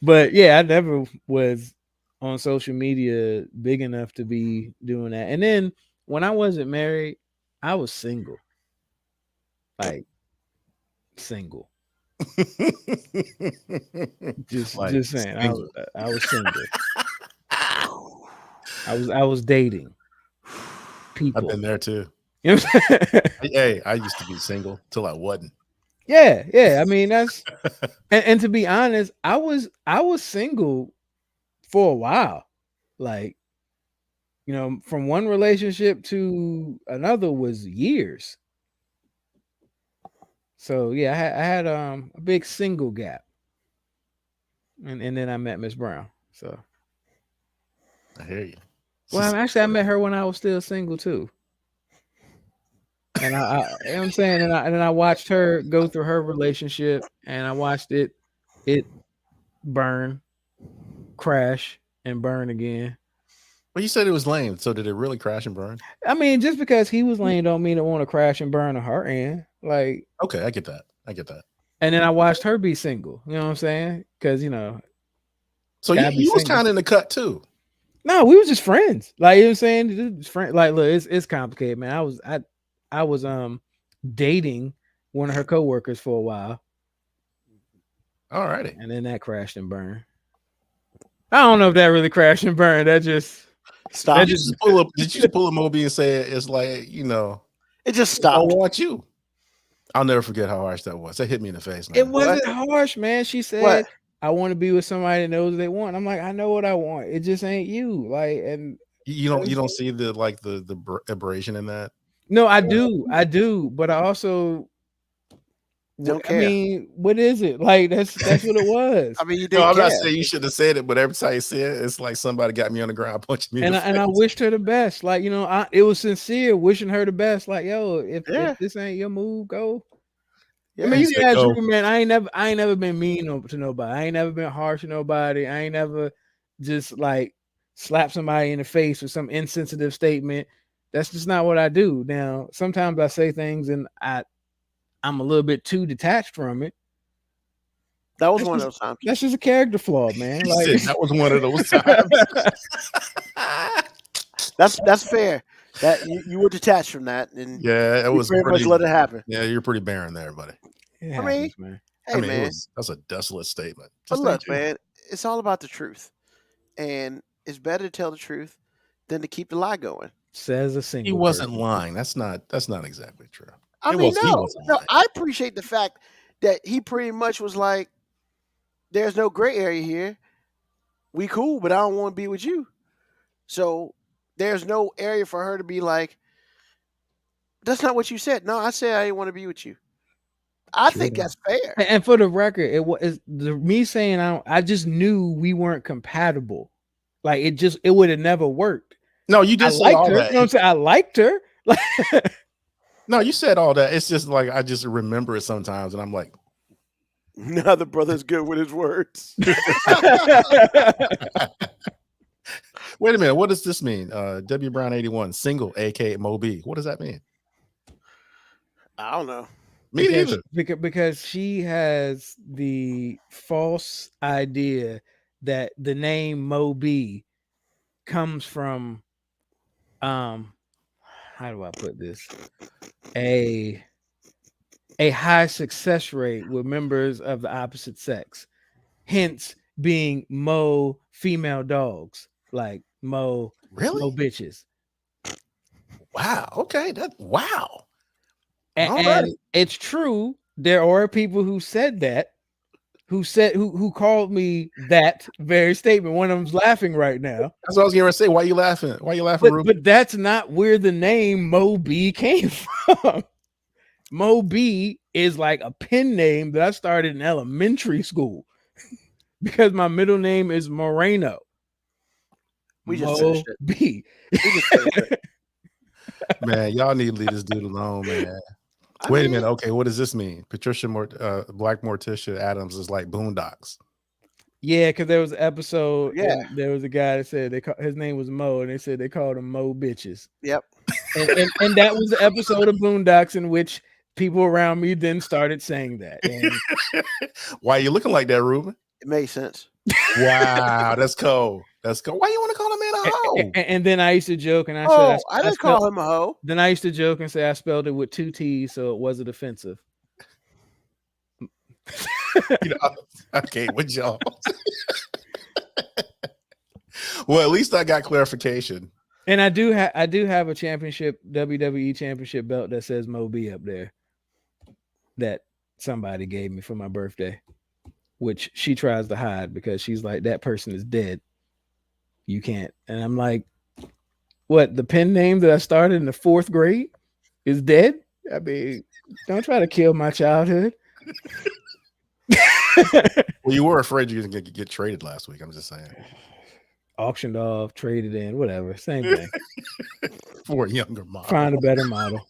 But yeah, I never was on social media big enough to be doing that. And then when I wasn't married, I was single, like single. Just saying, single. I was single. I was dating people. I've been there too. You know what I'm saying? Hey, I used to be single till I wasn't. Yeah. I mean, that's and to be honest, I was single for a while. Like, from one relationship to another was years. So yeah, I had a big single gap. And then I met Miss Brown. So I hear you. well, actually I met her when I was still single too. And I you know what I'm saying? And then I watched her go through her relationship, and I watched it burn, crash, and burn again. Well, you said it was lame. So did it really crash and burn? I mean, just because he was lame don't mean it want to crash and burn on her end. Like, okay, I get that. And then I watched her be single. You know what I'm saying? Because so you was kind of in the cut too. No, we was just friends. Like, you know what I'm saying? Just friend. Like, look, it's complicated, man. I was dating one of her coworkers for a while. All righty. And then that crashed and burned. I don't know if that really crashed and burned. That just stopped. Did you just pull a Moby and say it's like, it just stopped. I want you. I'll never forget how harsh that was. That hit me in the face, man. It wasn't harsh, man. She said, What? I want to be with somebody that knows what they want. I'm like, I know what I want. It just ain't you. Like, and you don't see the abrasion in that. No, I do, but I also don't care. I mean, what is it? Like, that's what it was. I mean, you did. No, I'm not saying you should have said it, but every time you say it, it's like somebody got me on the ground punching me. And I wished her the best. Like, it was sincere, wishing her the best. Like, yo, if this ain't your move, go. Yeah, I mean, you can ask Ruben, man. I ain't never been mean to nobody. I ain't never been harsh to nobody. I ain't never just like slap somebody in the face with some insensitive statement. That's just not what I do. Now, sometimes I say things and I'm a little bit too detached from it. That was one of those times. That's just a character flaw, man. Like, that was one of those times. That's fair. That you were detached from that, and yeah, it was pretty much let it happen. Yeah, you're pretty barren there, buddy. I mean, man. Hey, man, that's a desolate statement. But look, man, it's all about the truth, and it's better to tell the truth than to keep the lie going. Says a single. He wasn't lying. That's not exactly true. I mean, no. I appreciate the fact that he pretty much was like, "There's no gray area here. We cool, but I don't want to be with you." So there's no area for her to be like, "That's not what you said." No, I said I didn't want to be with you. I think that's fair. And for the record, it was me saying I just knew we weren't compatible. Like, it would have never worked. No, you just said all her. that. You know what I'm saying? I liked her. No, you said all that. It's just like I just remember it sometimes, and I'm like, now the brother's good with his words. Wait a minute. What does this mean? W Brown 81 single, aka Moby. What does that mean? I don't know. Me neither. Because she has the false idea that the name Moby comes from how do I put this? A high success rate with members of the opposite sex, hence being Mo female dogs, like Mo bitches. Wow. Okay. Wow. And it's true. There are people who said that, who called me that very statement. One of them's laughing right now. That's what I was going to say. Why are you laughing? Why are you laughing, Ruben? But that's not where the name Mo B came from. Mo B is like a pen name that I started in elementary school because my middle name is Moreno. We just Mo finished it. B. We just finished it. Man, y'all need to leave this dude alone, man. Wait a minute. Okay, what does this mean? Black Morticia Adams is like Boondocks. Yeah, because there was an episode. Yeah. And there was a guy that said his name was Mo, and they said they called him Mo Bitches. Yep. And that was the episode of Boondocks in which people around me then started saying that. And Why are you looking like that, Ruben? It made sense. Wow, that's cold. That's cold. Why you want to call a man a hoe? and then I used to joke, and I Oh, said I didn't call him a hoe. Then I used to joke and say I spelled it with 2 T's, so it wasn't offensive. You know, okay, with y'all. Well, at least I got clarification. And I do have a championship WWE championship belt that says Mo B up there that somebody gave me for my birthday, which she tries to hide because she's like, that person is dead. You can't. And I'm like, what? The pen name that I started in the 4th grade is dead? I mean, don't try to kill my childhood. Well, you were afraid you were going to get traded last week. I'm just saying. Auctioned off, traded in, whatever. Same thing. For a younger model. Find a better model.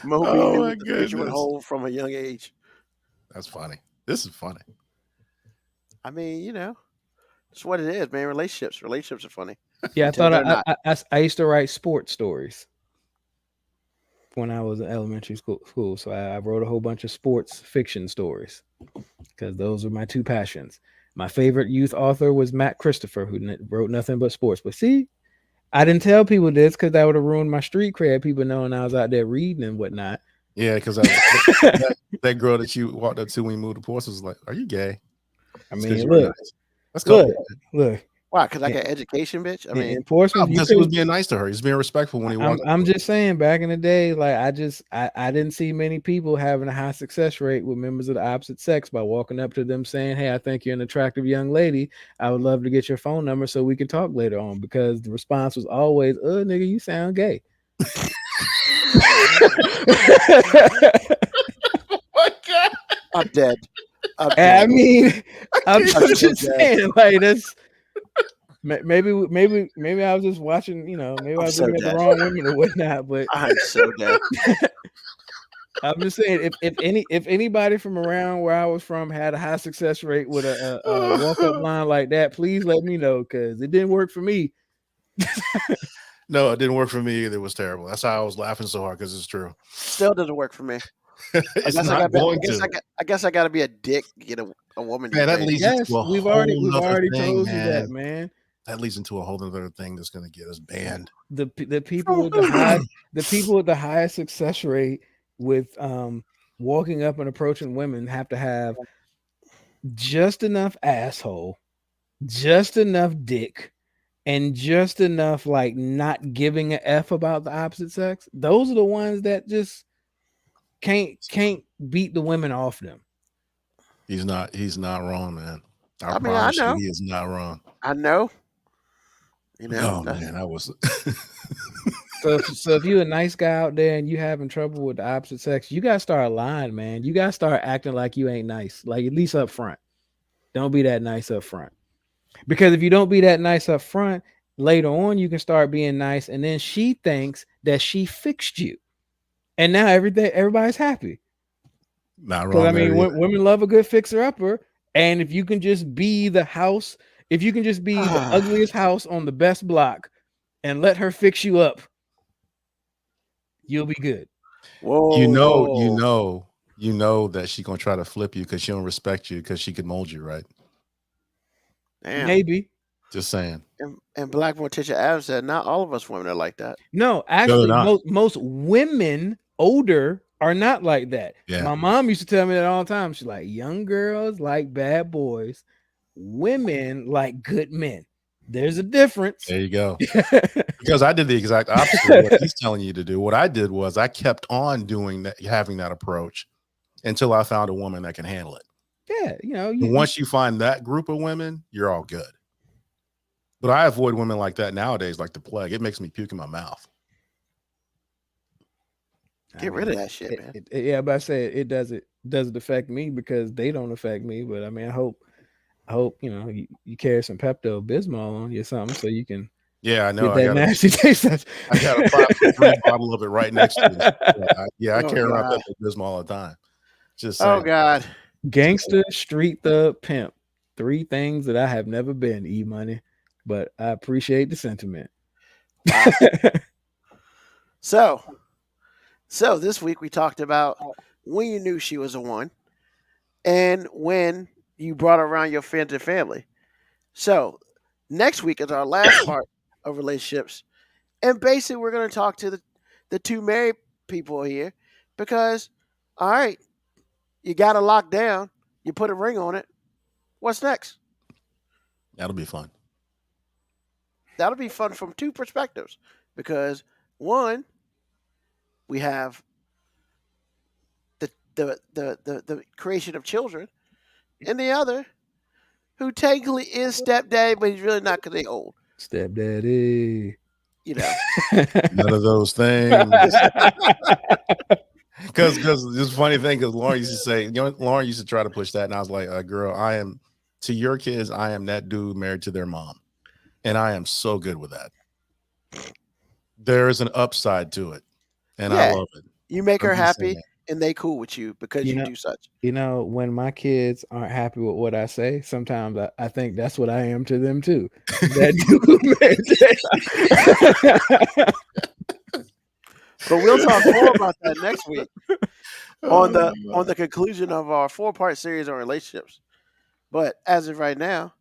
Mo Oh, B knew my what the future would goodness. hold from a young age. That's funny. This is funny. I mean, you know, it's what it is, man. Relationships are funny. Yeah, I Until thought they're I used to write sports stories when I was in elementary school. So I wrote a whole bunch of sports fiction stories because those were my 2 passions. My favorite youth author was Matt Christopher, who wrote nothing but sports. But see, I didn't tell people this because that would have ruined my street cred. People knowing I was out there reading and whatnot. Yeah, because that girl that you walked up to when you moved to Portsmouth was like, "Are you gay?" I It's 'cause mean, you were look, nice. Let's go. look. Why? Because I got education, bitch. I mean, In Portsmouth, Because he was being nice to her. He's being respectful when he walked. I'm just saying, back in the day, like I didn't see many people having a high success rate with members of the opposite sex by walking up to them saying, "Hey, I think you're an attractive young lady. I would love to get your phone number so we can talk later on." Because the response was always, nigga, you sound gay." I'm dead. I mean, I'm I'm just so saying, like that's maybe I was just watching, maybe I was so looking at the dead. wrong women or whatnot, but I'm so dead. I'm just saying, if anybody from around where I was from had a high success rate with a walk up line like that, please let me know because it didn't work for me. No, it didn't work for me either. It was terrible. That's how I was laughing so hard because it's true. Still doesn't work for me. It's not going to. I guess I got to be a dick to get a woman. Man, that leads Yes, into a we've whole already nother thing, told you man. that, man. That leads into a whole other thing that's going to get us banned. The people with the people with the highest success rate with walking up and approaching women have to have just enough asshole, just enough dick, and just enough like not giving a F about the opposite sex. Those are the ones that just can't beat the women off them. He's not wrong, man. I mean, I know. he is not wrong. I know. You know. Oh man, I was. So if you're a nice guy out there and you having trouble with the opposite sex, you gotta start lying, man. You gotta start acting like you ain't nice, like at least up front. Don't be that nice up front. Because if you don't be that nice up front, later on you can start being nice, and then she thinks that she fixed you, and now everybody's happy. Not Because wrong. I mean, women love a good fixer upper, and if you can just be the house, if you can just be the ugliest house on the best block, and let her fix you up, you'll be good. Whoa. you know that she gonna try to flip you because she don't respect you because she could mold you, right? Damn. Maybe. Just saying. And Black Morticia Adams said, not all of us women are like that. No, actually, not. most women older are not like that. Yeah. My mom used to tell me that all the time. She's like, young girls like bad boys, women like good men. There's a difference. There you go. Because I did the exact opposite of what he's telling you to do. What I did was I kept on doing that, having that approach until I found a woman that can handle it. Yeah, And once you find that group of women, you're all good. But I avoid women like that nowadays like the plague. It makes me puke in my mouth. Get rid of that shit, man. Yeah, but I said it doesn't affect me because they don't affect me. But I mean, I hope you carry some Pepto Bismol on you or something so you can Yeah, I know. get that nasty taste. I got a 5 bottle of it right next to me. I Oh, carry around God. Pepto Bismol all the time. Just saying. Oh God. Gangster, street thug, pimp. 3 things that I have never been, E-Money. But I appreciate the sentiment. So this week we talked about when you knew she was a one and when you brought her around your friends and family. So next week is our last part of relationships. And basically we're going to talk to the 2 married people here because, all right, you got to lock down. You put a ring on it. What's next? That'll be fun. That'll be fun from 2 perspectives because one, we have the creation of children, and the other, who technically is stepdaddy, but he's really not because they old. Stepdaddy. None of those things. Because this funny thing, because Lauren used to say, Lauren used to try to push that, and I was like, girl, I am to your kids, I am that dude married to their mom, and I am so good with that. There is an upside to it, and I love it. You make her happy, and they cool with you because you do such. When my kids aren't happy with what I say, sometimes I think that's what I am to them too. That But we'll talk more about that next week on the conclusion of our 4-part series on relationships. But as of right now,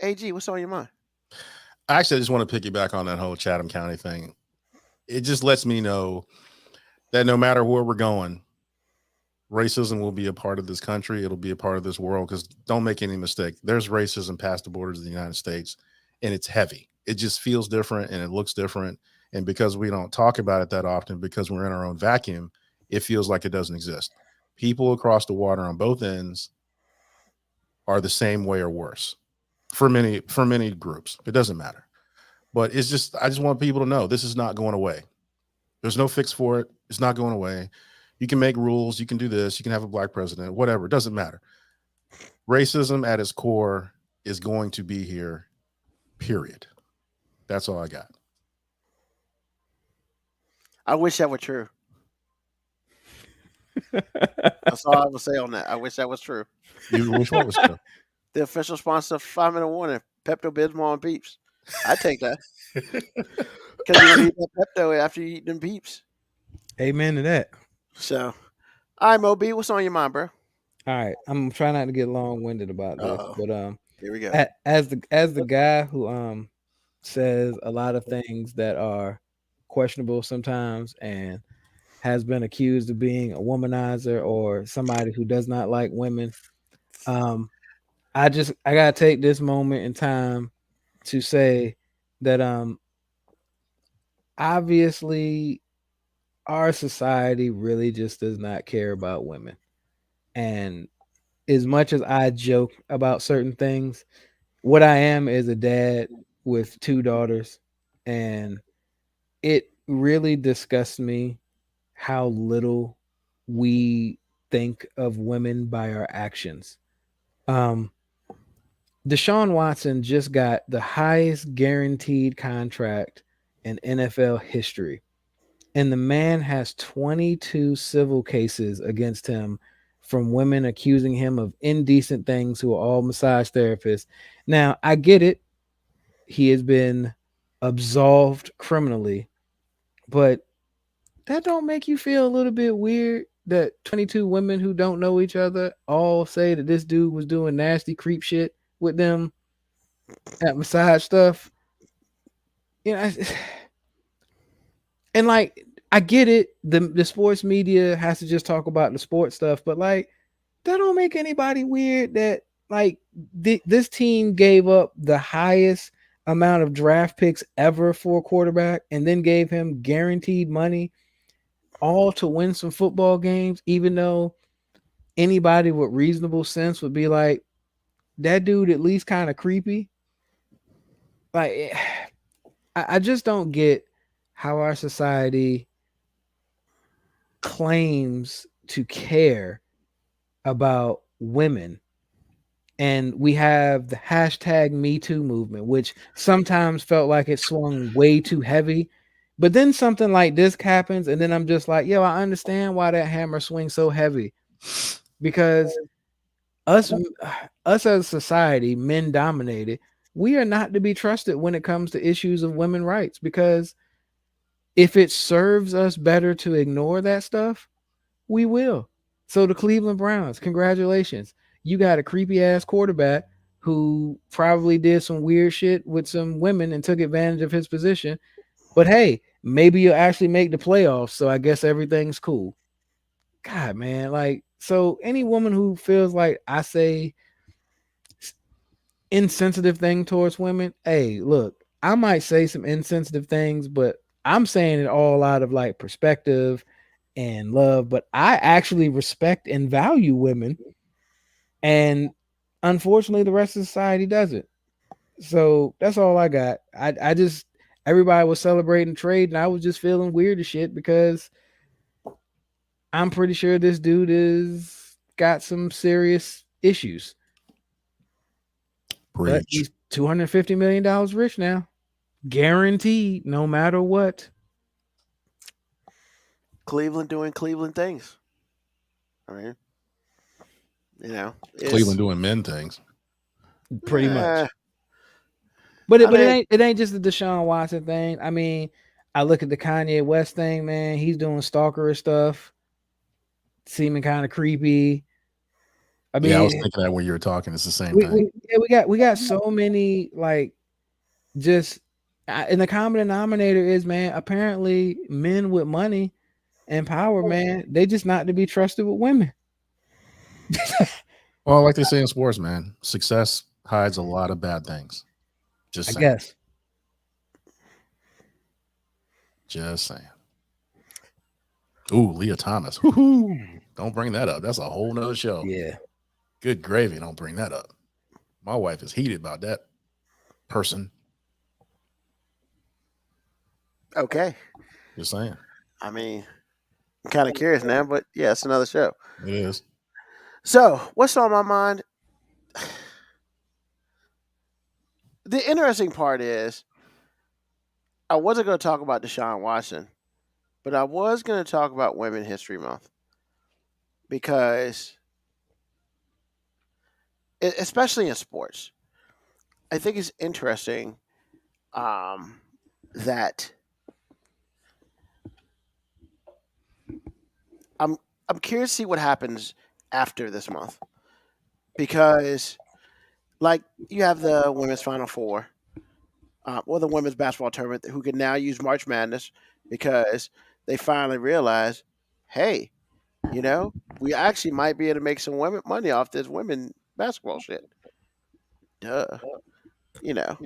AG, what's on your mind? Actually, I just want to piggyback on that whole Chatham County thing. It just lets me know that no matter where we're going, racism will be a part of this country. It'll be a part of this world, because don't make any mistake. There's racism past the borders of the United States, and it's heavy. It just feels different and it looks different. And because we don't talk about it that often, because we're in our own vacuum, it feels like it doesn't exist. People across the water on both ends are the same way or worse for many groups. It doesn't matter. But it's just, I just want people to know this is not going away. There's no fix for it. It's not going away. You can make rules. You can do this. You can have a black president, whatever. It doesn't matter. Racism at its core is going to be here, period. That's all I got. I wish that were true. That's all I would say on that. I wish that was true. You wish what was true? The official sponsor of 5 Minute Warning, Pepto Bismol and Peeps. I take that. Because you need that Pepto after you eat them Peeps. Amen to that. So, all right, Moby, what's on your mind, bro? All right, I'm trying not to get long-winded about this, but here we go. As the guy who says a lot of things that are questionable sometimes and has been accused of being a womanizer or somebody who does not like women, I gotta take this moment in time to say that obviously our society really just does not care about women. And as much as I joke about certain things, what I am is a dad with 2 daughters, and it really disgusts me how little we think of women by our actions. Deshaun Watson just got the highest guaranteed contract in NFL history, and the man has 22 civil cases against him from women accusing him of indecent things who are all massage therapists. Now, I get it. He has been absolved criminally, but that don't make you feel a little bit weird that 22 women who don't know each other all say that this dude was doing nasty creep shit with them at massage stuff? And like, I get it. The sports media has to just talk about the sports stuff, but like, that don't make anybody weird that like this team gave up the highest amount of draft picks ever for a quarterback and then gave him guaranteed money all to win some football games, even though anybody with reasonable sense would be like, that dude at least kind of creepy. Like, I just don't get how our society claims to care about women. And we have the hashtag Me Too movement, which sometimes felt like it swung way too heavy. But then something like this happens, and then I'm just like, yo, I understand why that hammer swings so heavy. Because us as a society, men dominated, we are not to be trusted when it comes to issues of women's rights. Because if it serves us better to ignore that stuff, we will. So the Cleveland Browns, congratulations. You got a creepy ass quarterback who probably did some weird shit with some women and took advantage of his position. But hey, maybe you'll actually make the playoffs. So I guess everything's cool. God, man. Like, so any woman who feels like I say insensitive thing towards women, hey, look, I might say some insensitive things, but I'm saying it all out of like perspective and love. But I actually respect and value women. And unfortunately, the rest of society doesn't. So that's all I got. I just, everybody was celebrating trade, and I was just feeling weird as shit because I'm pretty sure this dude is got some serious issues. But Preach. he's $250 million rich now, guaranteed, no matter what. Cleveland doing Cleveland things. I mean, you know, Cleveland doing men things. Pretty eh, much. But I mean- it ain't just the Deshaun Watson thing. I mean, I look at the Kanye West thing, man. He's doing stalkerish stuff, seeming kind of creepy. I mean, Yeah, I was thinking that when you were talking. It's the same thing. we got so many like just and the common denominator is, man, apparently men with money and power, man, they just not to be trusted with women. Well, like they say in sports, man, success hides a lot of bad things. Just I saying. guess. Just saying. Ooh, Leah Thomas. Woo-hoo. Don't bring that up. That's a whole nother show. Yeah. Good gravy. Don't bring that up. My wife is heated about that person. Okay. Just saying. I mean, I'm kind of curious now, but yeah, it's another show. It is. So, what's on my mind? The interesting part is, I wasn't going to talk about Deshaun Watson, but I was going to talk about Women History Month because, especially in sports, I think it's interesting that I'm curious to see what happens after this month because, like, you have the women's Final Four. Or the women's basketball tournament who can now use March Madness because they finally realize, hey, you know, we actually might be able to make some women money off this women basketball shit. Duh. You know.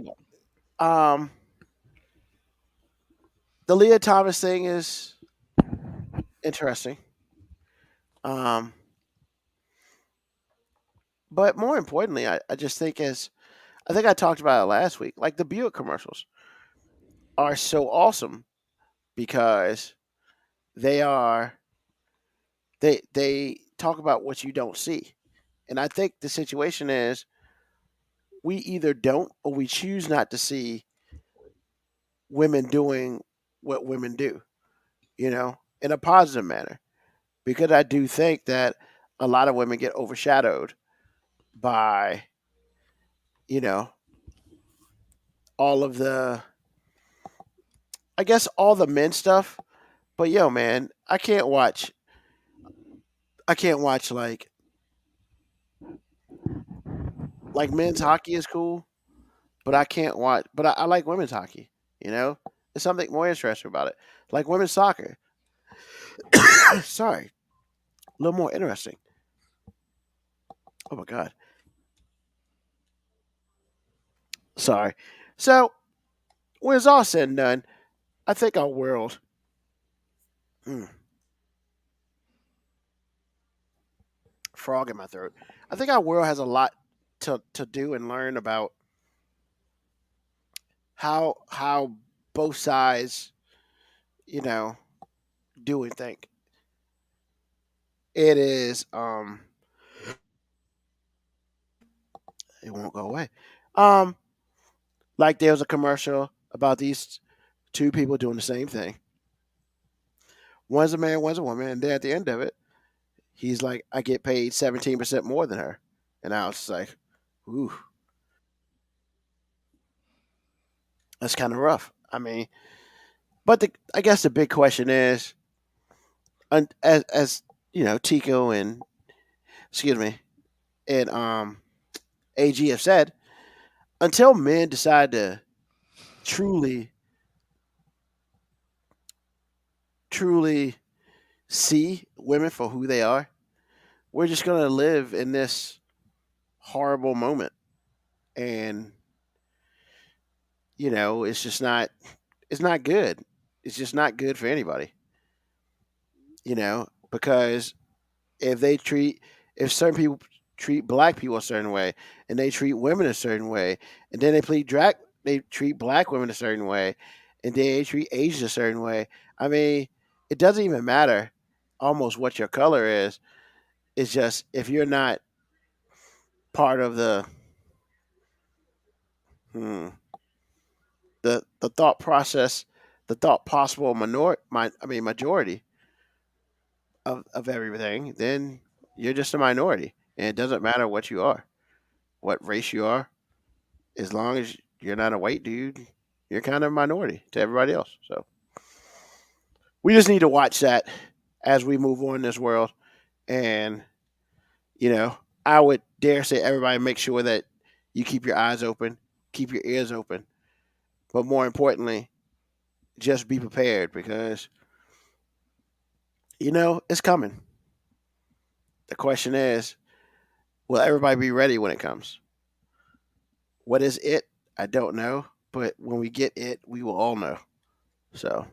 The Leah Thomas thing is interesting. But more importantly, I just think I think I talked about it last week. Like the Buick commercials are so awesome because they talk about what you don't see. And I think the situation is we either don't or we choose not to see women doing what women do, you know, in a positive manner. Because I do think that a lot of women get overshadowed by, you know, all of the, I guess, all the men stuff. But yo, man, I can't watch like men's hockey is cool, but I can't watch. But I like women's hockey. You know, there's something more interesting about it. Like women's soccer. Sorry, a little more interesting. Oh my god. Sorry. So when it's all said and done, I think our world. frog in my throat. I think our world has a lot to do and learn about how both sides, do and think. It is it won't go away. Like there was a commercial about these two people doing the same thing. One's a man, one's a woman, and then at the end of it, he's like, I get paid 17% more than her. And I was just like, ooh. That's kind of rough. I mean, but I guess the big question is, as Tico and AG have said, until men decide to truly see women for who they are, we're just going to live in this horrible moment. And, it's not good. It's just not good for anybody, because if certain people treat black people a certain way and they treat women a certain way, and then they treat black women a certain way, and they treat Asians a certain way. I mean, it doesn't even matter almost what your color is. It's just if you're not part of the thought process, the thought possible majority of everything, then you're just a minority. And it doesn't matter what you are, what race you are, as long as you're not a white dude, you're kind of a minority to everybody else. So we just need to watch that as we move on in this world. And, I would dare say everybody make sure that you keep your eyes open, keep your ears open. But more importantly, just be prepared because, it's coming. The question is, will everybody be ready when it comes? What is it? I don't know. But when we get it, we will all know. So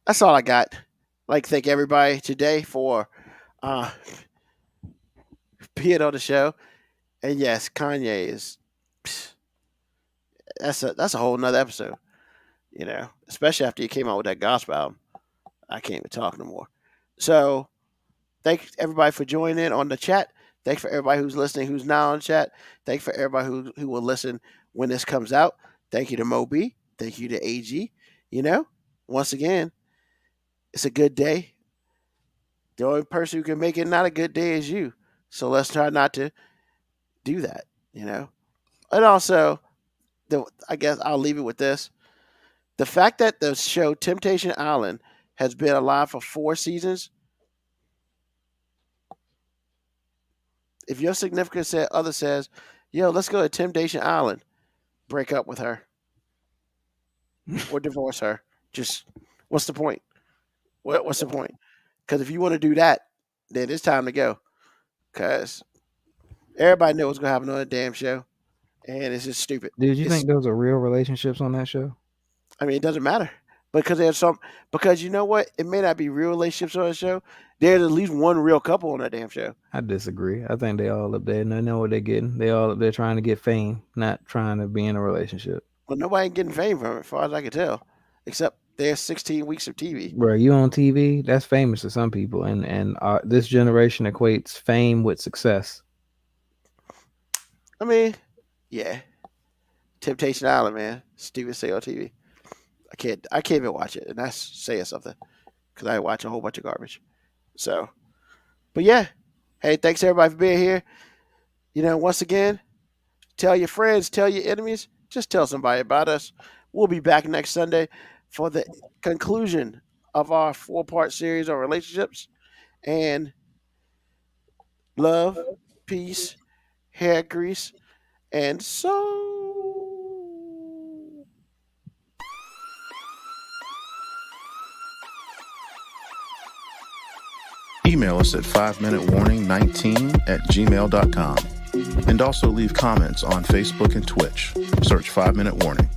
that's all I got. I'd like to thank everybody today for being on the show. And yes, Kanye is that's a whole nother episode. Especially after he came out with that gospel album. I can't even talk no more. So thank everybody for joining in on the chat. Thanks for everybody who's listening, who's now on chat. Thanks for everybody who will listen when this comes out. Thank you to Moby. Thank you to AG. Once again, it's a good day. The only person who can make it not a good day is you. So let's try not to do that, And also, I guess I'll leave it with this. The fact that the show Temptation Island has been alive for 4 seasons. If your significant other says, yo, let's go to Temptation Island, break up with her or divorce her. Just what's the point? What's the point? Because if you want to do that, then it's time to go. Because everybody knows what's going to happen on that damn show. And it's just stupid. Did you think those are real relationships on that show? I mean, it doesn't matter. Because you know what? It may not be real relationships on the show. There's at least one real couple on that damn show. I disagree. I think they all up there and they know what they're getting. They all up there trying to get fame, not trying to be in a relationship. Well, nobody getting fame from it, as far as I can tell, except there's 16 weeks of TV. Bro, you on TV? That's famous to some people, and this generation equates fame with success. I mean, yeah, Temptation Island, man, Steven say on TV. I can't even watch it, and that's saying something because I watch a whole bunch of garbage. So, but yeah, hey, thanks everybody for being here. Once again, tell your friends, tell your enemies, just tell somebody about us. We'll be back next Sunday for the conclusion of our 4-part series on relationships and love, peace, hair grease, and so. Email us at 5minutewarning19@gmail.com. And also leave comments on Facebook and Twitch. Search 5 Minute Warning.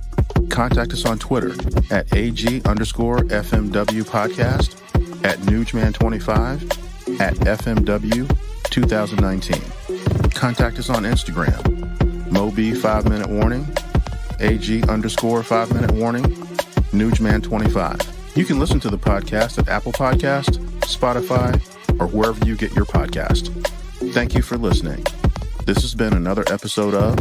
Contact us on Twitter at AG_FMW podcast, at Nugman25, at FMW 2019. Contact us on Instagram, Moby 5 Minute Warning, AG_5 Minute Warning, Nugman25. You can listen to the podcast at Apple Podcast, Spotify, or wherever you get your podcast. Thank you for listening. This has been another episode of